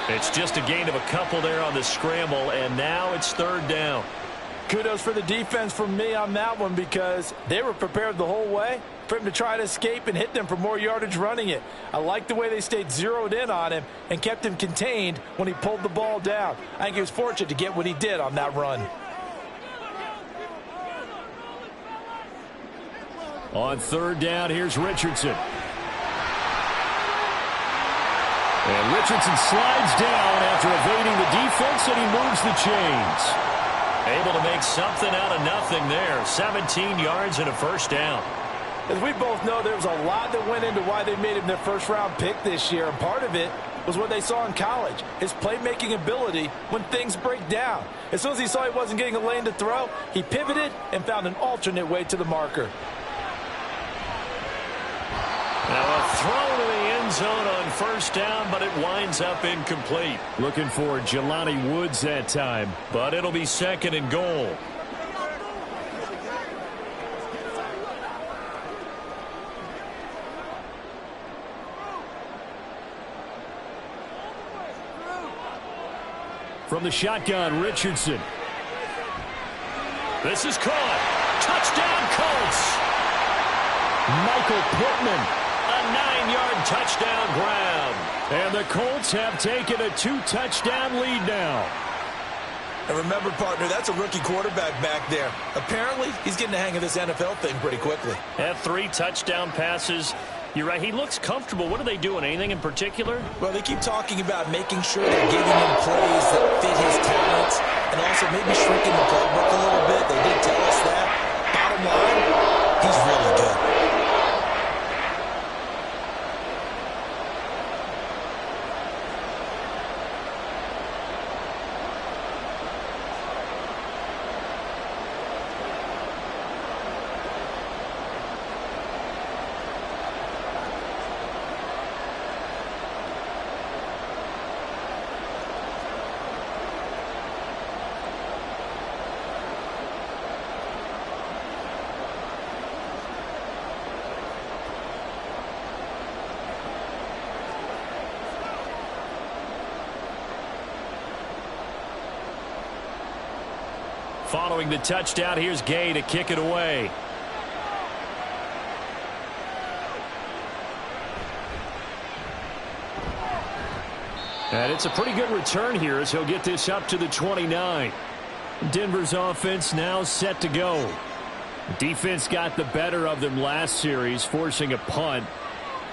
It's just a gain of a couple there on the scramble, and now it's 3rd down. Kudos for the defense from me on that one because they were prepared the whole way for him to try to escape and hit them for more yardage running it. I like the way they stayed zeroed in on him and kept him contained when he pulled the ball down. I think he was fortunate to get what he did on that run. On 3rd down, here's Richardson. And Richardson slides down after evading the defense, and he moves the chains. Able to make something out of nothing there. 17 yards and a 1st down. As we both know, there was a lot that went into why they made him their 1st-round pick this year, and part of it was what they saw in college, his playmaking ability when things break down. As soon as he saw he wasn't getting a lane to throw, he pivoted and found an alternate way to the marker. Now a throw to the end zone on 1st down, but it winds up incomplete. Looking for Jelani Woods that time, but it'll be 2nd and goal. From the shotgun, Richardson. This is caught. Touchdown, Colts. Michael Pittman. A 9-yard touchdown grab. And the Colts have taken a 2-touchdown lead now. And remember, partner, that's a rookie quarterback back there. Apparently, he's getting the hang of this NFL thing pretty quickly. Had 3 touchdown passes. You're right, he looks comfortable. What are they doing? Anything in particular? Well, they keep talking about making sure they're giving him plays that fit his talents and also maybe shrinking the playbook a little bit. They did tell us that. Bottom line, he's really good. Following the touchdown, here's Gay to kick it away. And it's a pretty good return here as he'll get this up to the 29. Denver's offense now set to go. Defense got the better of them last series, forcing a punt.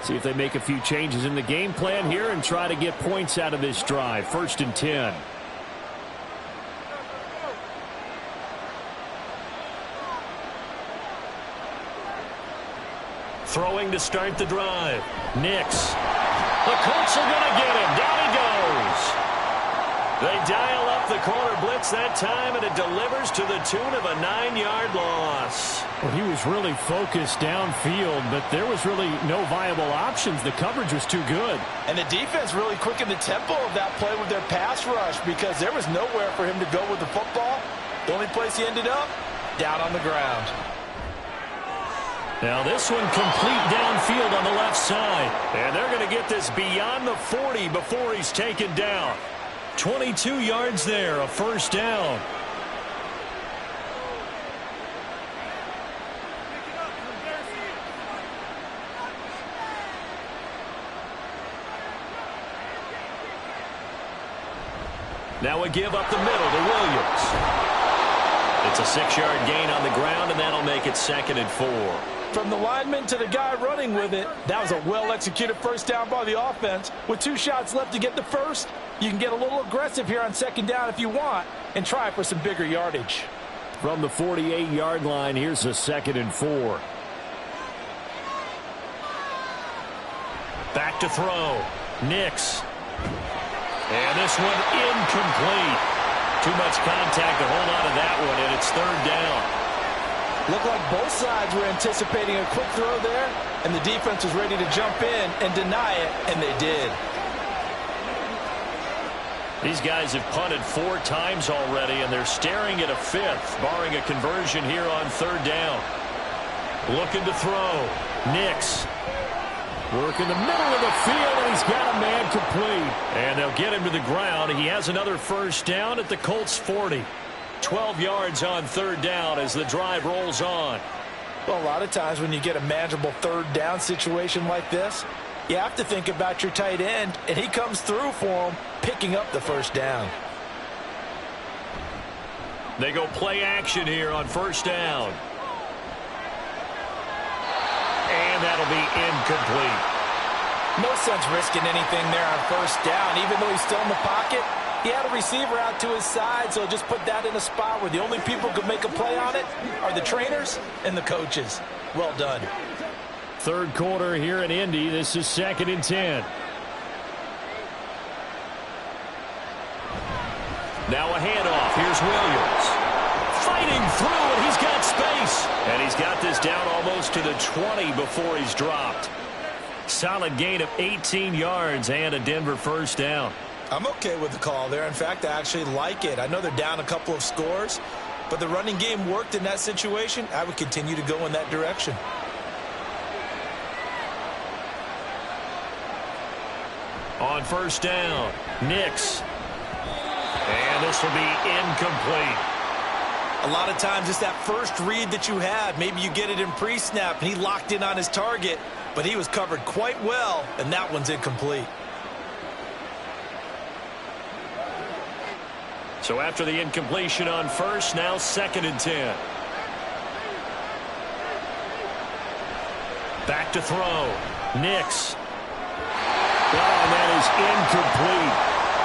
See if they make a few changes in the game plan here and try to get points out of this drive. 1st and 10. Throwing to start the drive. Nix. The Colts are going to get him. Down he goes. They dial up the corner blitz that time, and it delivers to the tune of a 9-yard loss. Well, he was really focused downfield, but there was really no viable options. The coverage was too good. And the defense really quickened the tempo of that play with their pass rush because there was nowhere for him to go with the football. The only place he ended up, down on the ground. Now this one complete downfield on the left side. And they're going to get this beyond the 40 before he's taken down. 22 yards there, a 1st down. Now a give up the middle to Williams. It's a 6-yard gain on the ground, and that'll make it 2nd and 4. From the lineman to the guy running with it, that was a well-executed 1st down by the offense. With 2 shots left to get the first, you can get a little aggressive here on 2nd down if you want and try for some bigger yardage. From the 48-yard line, here's a 2nd and 4. Back to throw. Nix. And this one incomplete. Too much contact to hold on to that one, and it's 3rd down. Looked like both sides were anticipating a quick throw there, and the defense was ready to jump in and deny it, and they did. These guys have punted 4 times already, and they're staring at a 5th, barring a conversion here on 3rd down. Looking to throw. Nix. Work in the middle of the field, and he's got a man complete. And they'll get him to the ground. He has another 1st down at the Colts 40. 12 yards on 3rd down as the drive rolls on. Well, a lot of times when you get a manageable 3rd down situation like this, you have to think about your tight end, and he comes through for him, picking up the 1st down. They go play action here on 1st down. And that'll be incomplete. No sense risking anything there on 1st down. Even though he's still in the pocket, he had a receiver out to his side, so just put that in a spot where the only people who can make a play on it are the trainers and the coaches. Well done. 3rd quarter here in Indy. This is 2nd and 10. Now a handoff. Here's Williams. Fighting through, and he's got space. And he's got this down almost to the 20 before he's dropped. Solid gain of 18 yards and a Denver 1st down. I'm okay with the call there. In fact, I actually like it. I know they're down a couple of scores, but the running game worked in that situation. I would continue to go in that direction. On 1st down, Nix. And this will be incomplete. A lot of times it's that first read that you have. Maybe you get it in pre-snap, and he locked in on his target. but he was covered quite well, and that one's incomplete. So after the incompletion on first, now 2nd and 10. Back to throw. Nix. Oh, and that is incomplete.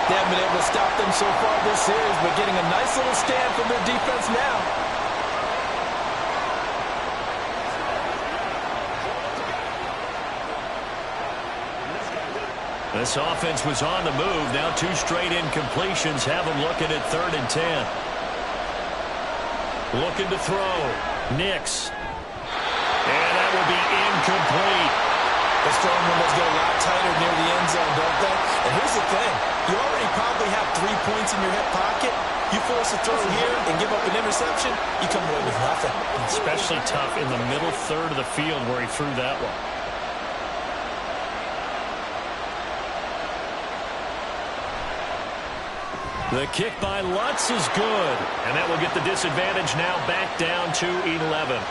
They haven't been able to stop them so far this series, but getting a nice little stand from their defense now. This offense was on the move. Now 2 straight incompletions have them looking at 3rd and 10. Looking to throw. Nix. And that will be incomplete. Those throwing windows get a lot tighter near the end zone, don't they? And here's the thing. You already probably have 3 points in your hip pocket. You force a throw here and give up an interception, you come away with nothing. Especially tough in the middle third of the field where he threw that one. The kick by Lutz is good. And that will get the disadvantage now back down to 11.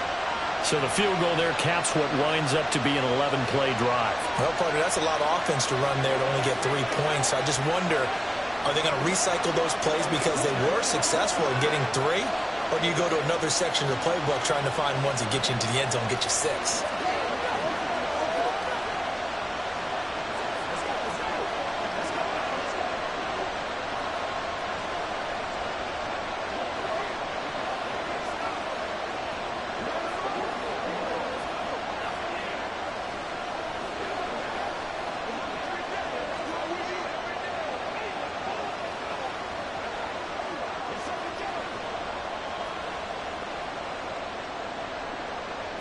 So the field goal there caps what winds up to be an 11-play drive. Well, partner, that's a lot of offense to run there to only get 3 points. I just wonder, are they going to recycle those plays because they were successful in getting 3? Or do you go to another section of the playbook trying to find ones that get you into the end zone and get you 6?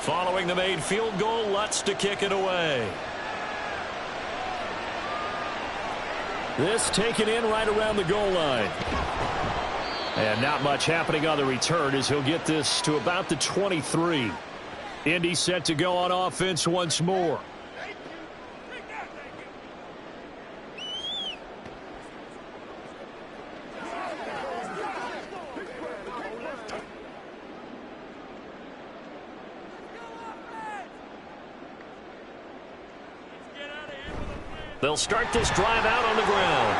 Following the made field goal, Lutz to kick it away. This taken in right around the goal line. And not much happening on the return as he'll get this to about the 23. Indy set to go on offense once more. They'll start this drive out on the ground.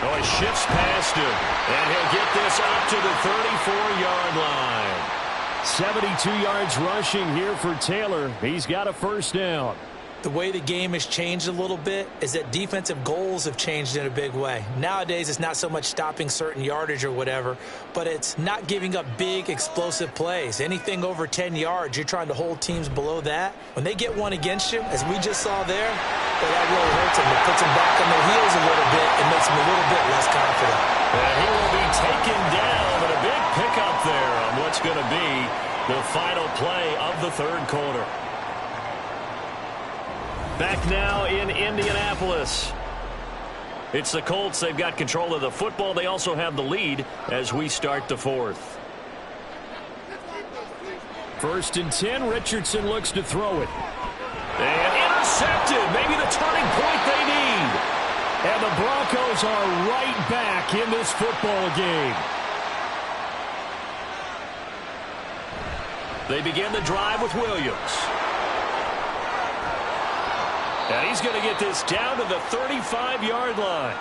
Oh, he shifts past him. And he'll get this up to the 34-yard line. 72 yards rushing here for Taylor. He's got a first down. The way the game has changed a little bit is that defensive goals have changed in a big way. Nowadays, it's not so much stopping certain yardage or whatever, but it's not giving up big, explosive plays. Anything over 10 yards, you're trying to hold teams below that. When they get one against you, as we just saw there, well, that really hurts them. It puts them back on their heels a little bit and makes them a little bit less confident. And he will be taken down, but a big pickup there on what's going to be the final play of the third quarter. Back now in Indianapolis. It's the Colts. They've got control of the football. They also have the lead as we start the fourth. 1st and 10. Richardson looks to throw it. And intercepted. Maybe the turning point they need. And the Broncos are right back in this football game. They begin the drive with Williams. And he's going to get this down to the 35-yard line.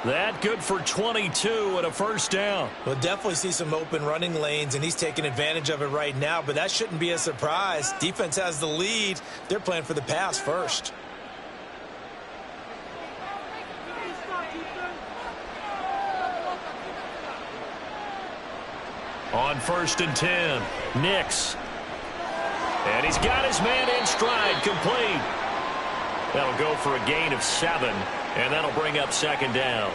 That good for 22 and a first down. We'll definitely see some open running lanes, and he's taking advantage of it right now, but that shouldn't be a surprise. Defense has the lead. They're playing for the pass first. On 1st and 10, Nix. And he's got his man in stride, complete. That'll go for a gain of 7, and that'll bring up 2nd down.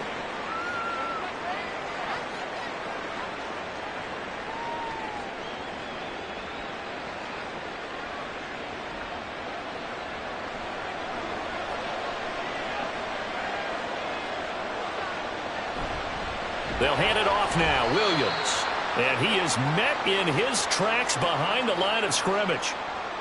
They'll hand it off now, Williams. And he is met in his tracks behind the line of scrimmage.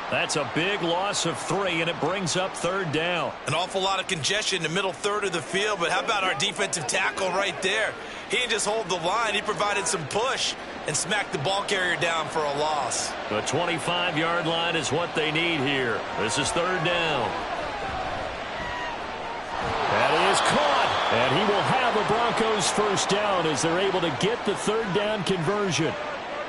That's a big loss of 3, and it brings up 3rd down. An awful lot of congestion in the middle third of the field, but how about our defensive tackle right there? He didn't just hold the line. He provided some push and smacked the ball carrier down for a loss. The 25-yard line is what they need here. This is 3rd down. And he will have a Broncos first down as they're able to get the third down conversion.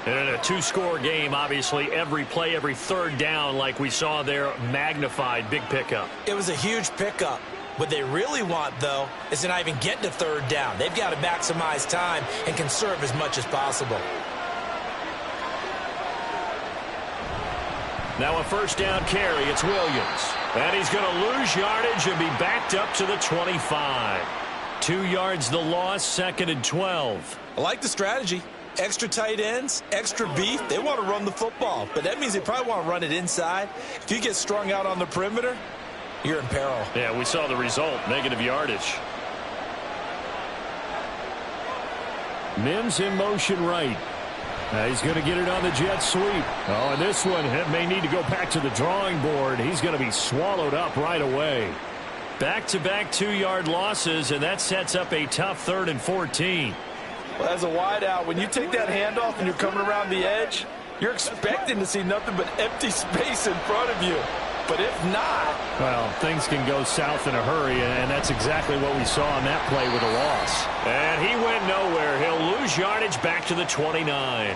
And in a two-score game, obviously, every play, every third down, like we saw there, magnified, big pickup. It was a huge pickup. What they really want, though, is to not even get to third down. They've got to maximize time and conserve as much as possible. Now a first down carry. It's Williams. And he's going to lose yardage and be backed up to the 25. 2 yards the loss, 2nd and 12. I like the strategy. Extra tight ends, extra beef. They want to run the football, but that means they probably want to run it inside. If you get strung out on the perimeter, you're in peril. Yeah, we saw the result, negative yardage. Mims in motion right. He's going to get it on the jet sweep. Oh, and this one may need to go back to the drawing board. He's going to be swallowed up right away. Back-to-back 2-yard losses, and that sets up a tough 3rd and 14. Well, as a wideout, when you take that handoff and you're coming around the edge, you're expecting to see nothing but empty space in front of you. But if not... Well, things can go south in a hurry, and that's exactly what we saw on that play with a loss. And he went nowhere. He'll lose yardage back to the 29.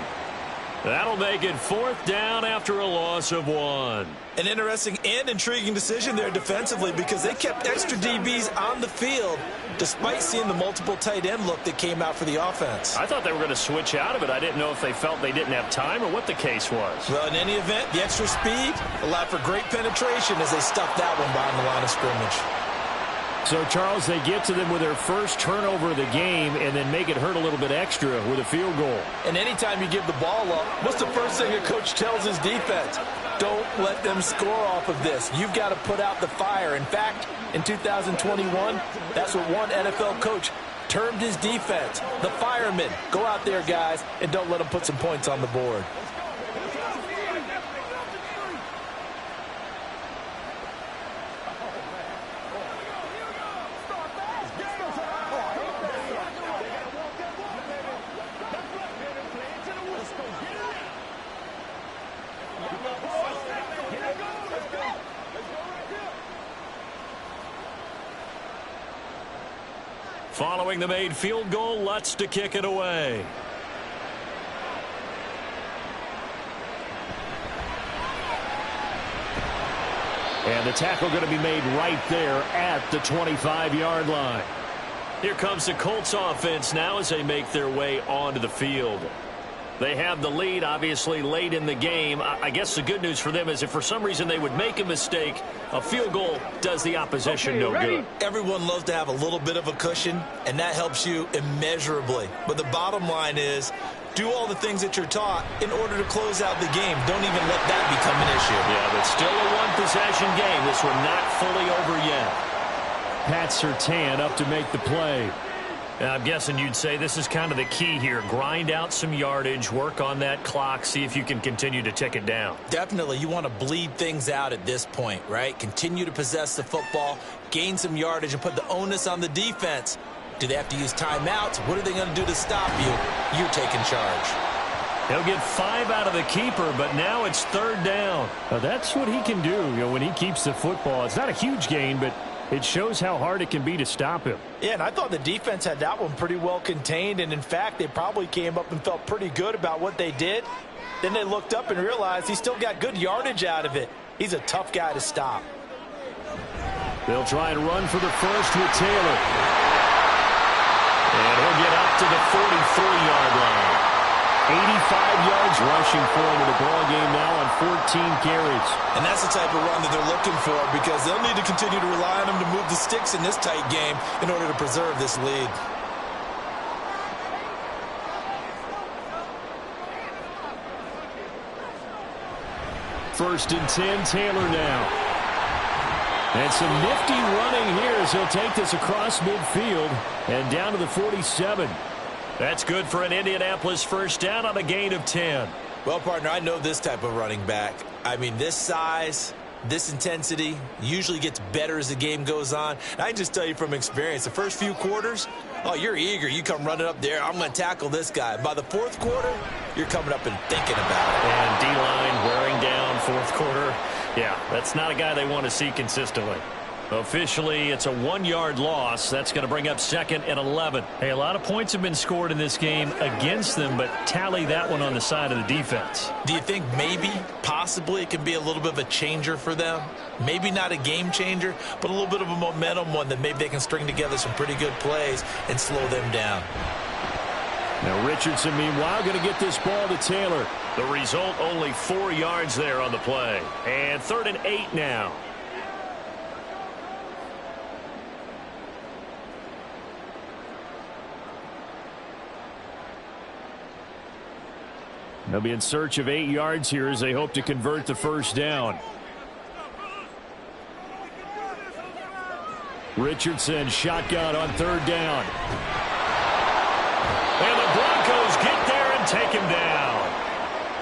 That'll make it 4th down after a loss of 1. An interesting and intriguing decision there defensively because they kept extra DBs on the field despite seeing the multiple tight end look that came out for the offense. I thought they were going to switch out of it. I didn't know if they felt they didn't have time or what the case was. Well, in any event, the extra speed allowed for great penetration as they stuffed that one behind the line of scrimmage. So, Charles, they get to them with their first turnover of the game and then make it hurt a little bit extra with a field goal. And anytime you give the ball up, what's the first thing a coach tells his defense? Don't let them score off of this. You've got to put out the fire. In fact, in 2021, that's what one NFL coach termed his defense. The firemen. Go out there, guys, and don't let them put some points on the board. Following the made field goal, Lutz to kick it away. And the tackle going to be made right there at the 25-yard line. Here comes the Colts offense now as they make their way onto the field. They have the lead, obviously, late in the game. I guess the good news for them is if for some reason they would make a mistake, a field goal does the opposition no good. Everyone loves to have a little bit of a cushion, and that helps you immeasurably. But the bottom line is, do all the things that you're taught in order to close out the game. Don't even let that become an issue. Yeah, but still a one-possession game. This one not fully over yet. Pat Surtain up to make the play. I'm guessing you'd say this is kind of the key here. Grind out some yardage, work on that clock, see if you can continue to tick it down. Definitely, you want to bleed things out at this point, right? Continue to possess the football, gain some yardage, and put the onus on the defense. Do they have to use timeouts? What are they going to do to stop you? You're taking charge. He'll get 5 out of the keeper, but now it's 3rd down. That's what he can do, when he keeps the football. It's not a huge gain, but it shows how hard it can be to stop him. Yeah, and I thought the defense had that one pretty well contained, and in fact, they probably came up and felt pretty good about what they did. Then they looked up and realized he still got good yardage out of it. He's a tough guy to stop. They'll try and run for the first with Taylor. And he'll get up to the 43-yard line. 85 yards rushing for him in the ball game now on 14 carries. And that's the type of run that they're looking for because they'll need to continue to rely on him to move the sticks in this tight game in order to preserve this lead. First and 10, Taylor now. And some nifty running here as he'll take this across midfield and down to the 47. That's good for an Indianapolis first down on a gain of 10. Well, partner, I know this type of running back. I mean, this size, this intensity usually gets better as the game goes on. And I can just tell you from experience, the first few quarters, oh, you're eager. You come running up there, I'm going to tackle this guy. By the 4th quarter, you're coming up and thinking about it. And D-line wearing down 4th quarter. Yeah, that's not a guy they want to see consistently. Officially, it's a 1-yard loss. That's going to bring up 2nd and 11. Hey, a lot of points have been scored in this game against them, but tally that one on the side of the defense. Do you think maybe, possibly, it can be a little bit of a changer for them? Maybe not a game changer, but a little bit of a momentum one that maybe they can string together some pretty good plays and slow them down. Now Richardson, meanwhile, going to get this ball to Taylor. The result, only 4 yards there on the play. And 3rd and 8 now. They'll be in search of 8 yards here as they hope to convert the first down. Richardson, shotgun on 3rd down. And the Broncos get there and take him down.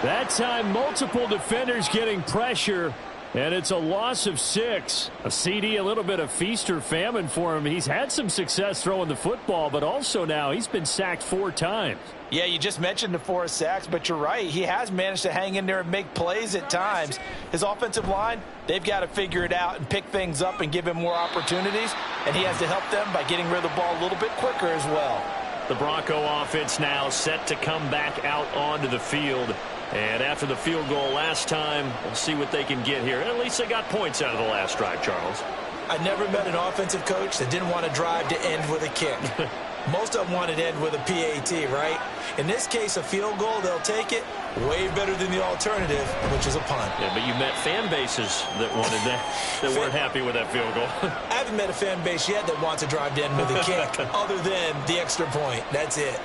That time, multiple defenders getting pressure, and it's a loss of 6. A CD, a little bit of feast or famine for him. He's had some success throwing the football, but also now he's been sacked 4 times. Yeah, you just mentioned the 4 sacks, but you're right. He has managed to hang in there and make plays at times. His offensive line, they've got to figure it out and pick things up and give him more opportunities, and he has to help them by getting rid of the ball a little bit quicker as well. The Bronco offense now set to come back out onto the field. And after the field goal last time, we'll see what they can get here. At least they got points out of the last drive, Charles. I never met an offensive coach that didn't want to drive to end with a kick. Most of them wanted to end with a PAT, right? In this case, a field goal, they'll take it. Way better than the alternative, which is a punt. Yeah, but you met fan bases that wanted that, that weren't happy with that field goal. I haven't met a fan base yet that wants to drive to end with a kick, other than the extra point. That's it.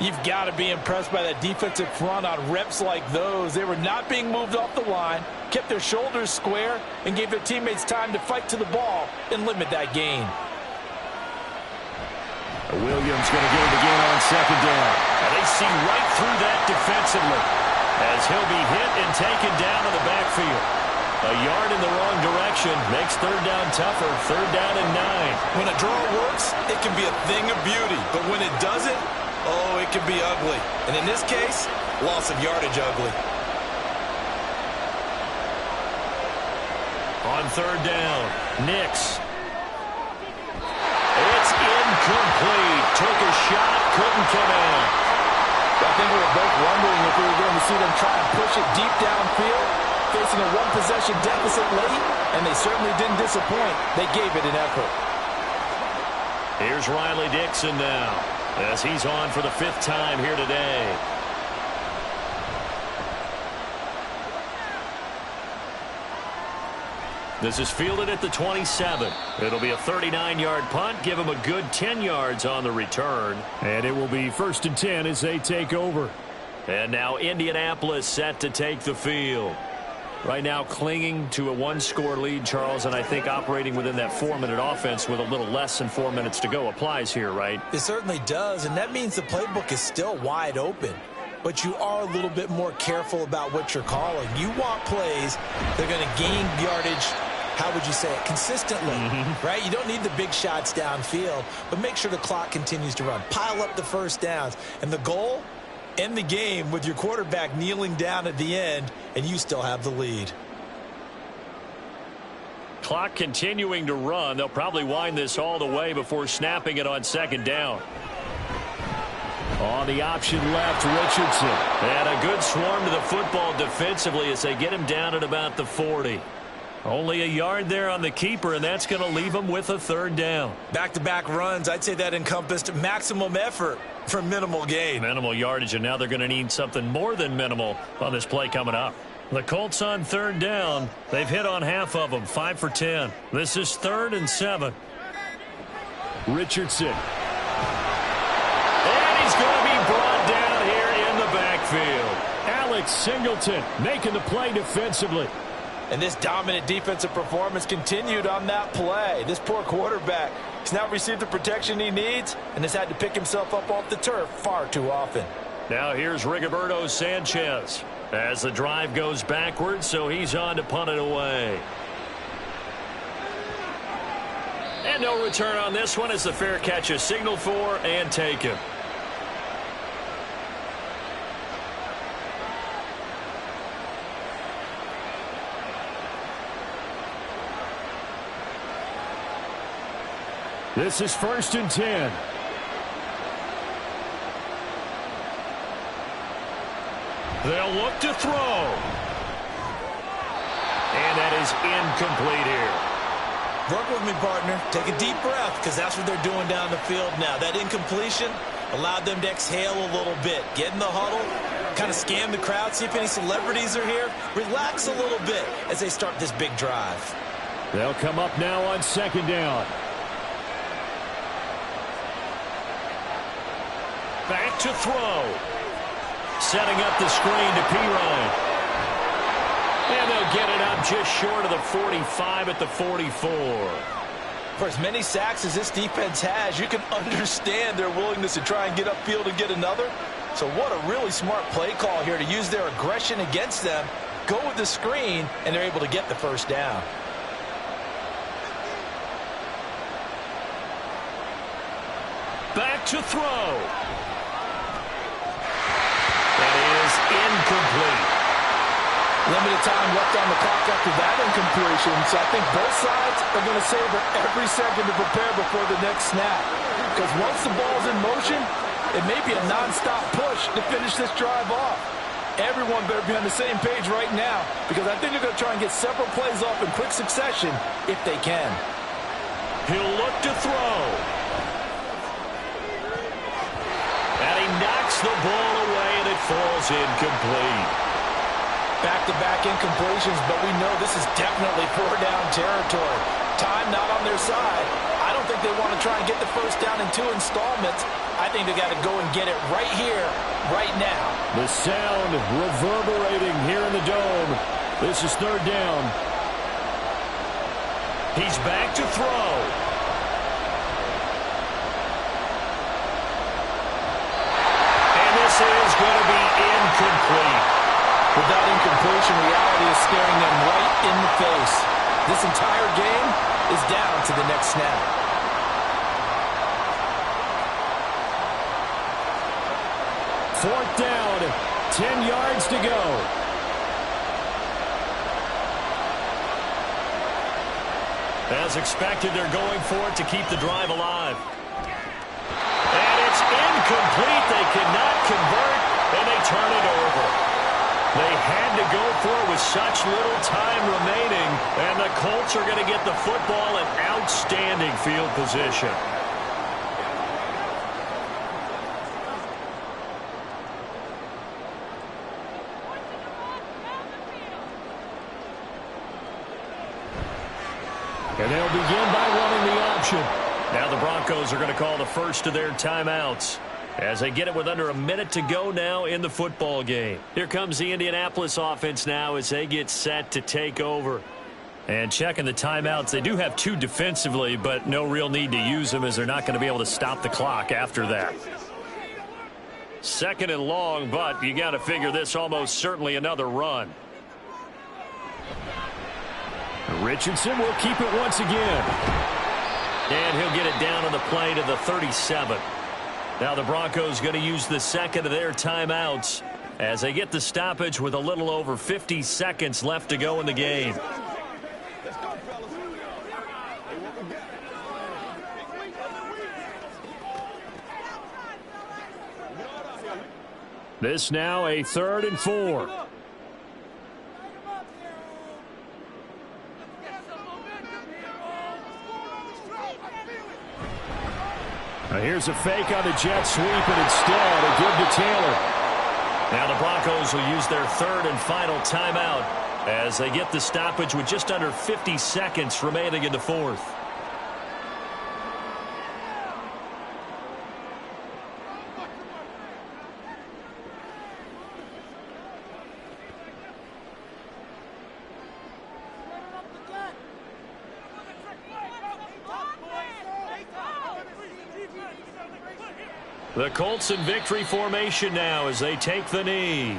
You've got to be impressed by that defensive front on reps like those. They were not being moved off the line, kept their shoulders square, and gave their teammates time to fight to the ball and limit that gain. Williams going to get it again on 2nd down. And they see right through that defensively as he'll be hit and taken down in the backfield. A yard in the wrong direction makes 3rd down tougher. 3rd down and 9. When a draw works, it can be a thing of beauty. But when it doesn't, oh, it can be ugly. And in this case, loss of yardage ugly. On 3rd down, Nix. It's incomplete. Took a shot, couldn't come in. I think we were both wondering if we were going to see them try and push it deep downfield, facing a 1-possession deficit late, and they certainly didn't disappoint. They gave it an effort. Here's Riley Dixon now, as he's on for the 5th time here today. This is fielded at the 27. It'll be a 39-yard punt. Give him a good 10 yards on the return. And it will be 1st and 10 as they take over. And now Indianapolis set to take the field. Right now clinging to a 1-score lead, Charles, and I think operating within that 4-minute offense with a little less than 4 minutes to go applies here, right? It certainly does, and that means the playbook is still wide open. But you are a little bit more careful about what you're calling. You want plays that are going to gain yardage, how would you say it, consistently, right? You don't need the big shots downfield, but make sure the clock continues to run. Pile up the first downs. And the goal, end the game with your quarterback kneeling down at the end, and you still have the lead. Clock continuing to run. They'll probably wind this all the way before snapping it on 2nd down. On the option left, Richardson. And a good swarm to the football defensively as they get him down at about the 40. Only a yard there on the keeper, and that's going to leave him with a 3rd down. Back-to-back runs, I'd say that encompassed maximum effort for minimal gain. Minimal yardage, and now they're going to need something more than minimal on this play coming up. The Colts on 3rd down. They've hit on half of them, 5 for 10. This is 3rd and 7. Richardson. And he's going to be brought down here in the backfield. Alex Singleton making the play defensively. And this dominant defensive performance continued on that play. This poor quarterback has now received the protection he needs and has had to pick himself up off the turf far too often. Now here's Rigoberto Sanchez as the drive goes backwards, so he's on to punt it away. And no return on this one as the fair catch is signaled for and taken. This is 1st and 10. They'll look to throw. And that is incomplete here. Work with me, partner. Take a deep breath, because that's what they're doing down the field now. That incompletion allowed them to exhale a little bit. Get in the huddle, kind of scan the crowd, see if any celebrities are here. Relax a little bit as they start this big drive. They'll come up now on 2nd down. Back to throw. Setting up the screen to Pirine. And they'll get it up just short of the 45 at the 44. For as many sacks as this defense has, you can understand their willingness to try and get upfield and get another. So what a really smart play call here to use their aggression against them, go with the screen, and they're able to get the 1st down. Back to throw. That is incomplete. Limited time left on the clock after that incompletion, so I think both sides are going to savor every second to prepare before the next snap. Because once the ball's in motion, it may be a non-stop push to finish this drive off. Everyone better be on the same page right now, because I think they're going to try and get several plays off in quick succession if they can. He'll look to throw. And he knocks the ball away, and it falls incomplete. Back-to-back incompletions, but we know this is definitely 4-down territory. Time not on their side. I don't think they want to try and get the 1st down in 2 installments. I think they got to go and get it right here, right now. The sound reverberating here in the dome. This is 3rd down. He's back to throw. And this is going to be incomplete. With that incompletion, reality is staring them right in the face. This entire game is down to the next snap. Fourth down, 10 yards to go. As expected, they're going for it to keep the drive alive. And it's incomplete. They cannot convert, and they turn it over. They had to go for it with such little time remaining, and the Colts are going to get the football in outstanding field position. And they'll begin by running the option. Now the Broncos are going to call the first of their timeouts, as they get it with under a minute to go now in the football game. Here comes the Indianapolis offense now as they get set to take over. And checking the timeouts, they do have 2 defensively, but no real need to use them as they're not going to be able to stop the clock after that. 2nd and long, but you got to figure this almost certainly another run. Richardson will keep it once again. And he'll get it down on the play to the 37. Now the Broncos going to use the 2nd of their timeouts as they get the stoppage with a little over 50 seconds left to go in the game. This now a 3rd and 4. Now here's a fake on the jet sweep, and instead a give to Taylor. Now the Broncos will use their 3rd and final timeout as they get the stoppage with just under 50 seconds remaining in the 4th. The Colts in victory formation now as they take the knee.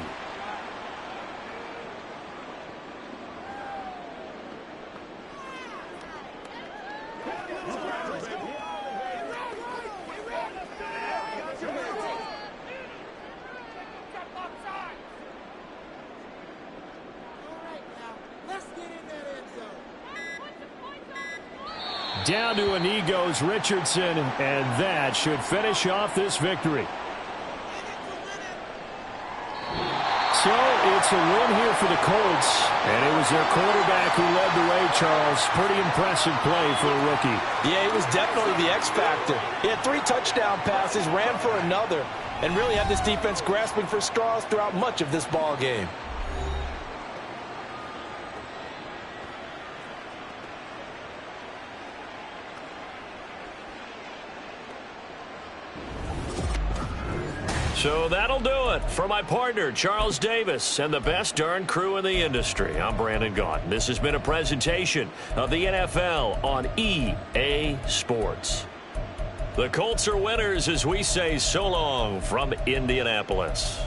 Down to a knee goes Richardson, and that should finish off this victory. So it's a win here for the Colts, and it was their quarterback who led the way, Charles. Pretty impressive play for a rookie. Yeah, he was definitely the X factor. He had 3 touchdown passes, ran for another, and really had this defense grasping for straws throughout much of this ball game. So that'll do it for my partner, Charles Davis, and the best darn crew in the industry. I'm Brandon Gaudin. This has been a presentation of the NFL on EA Sports. The Colts are winners as we say so long from Indianapolis.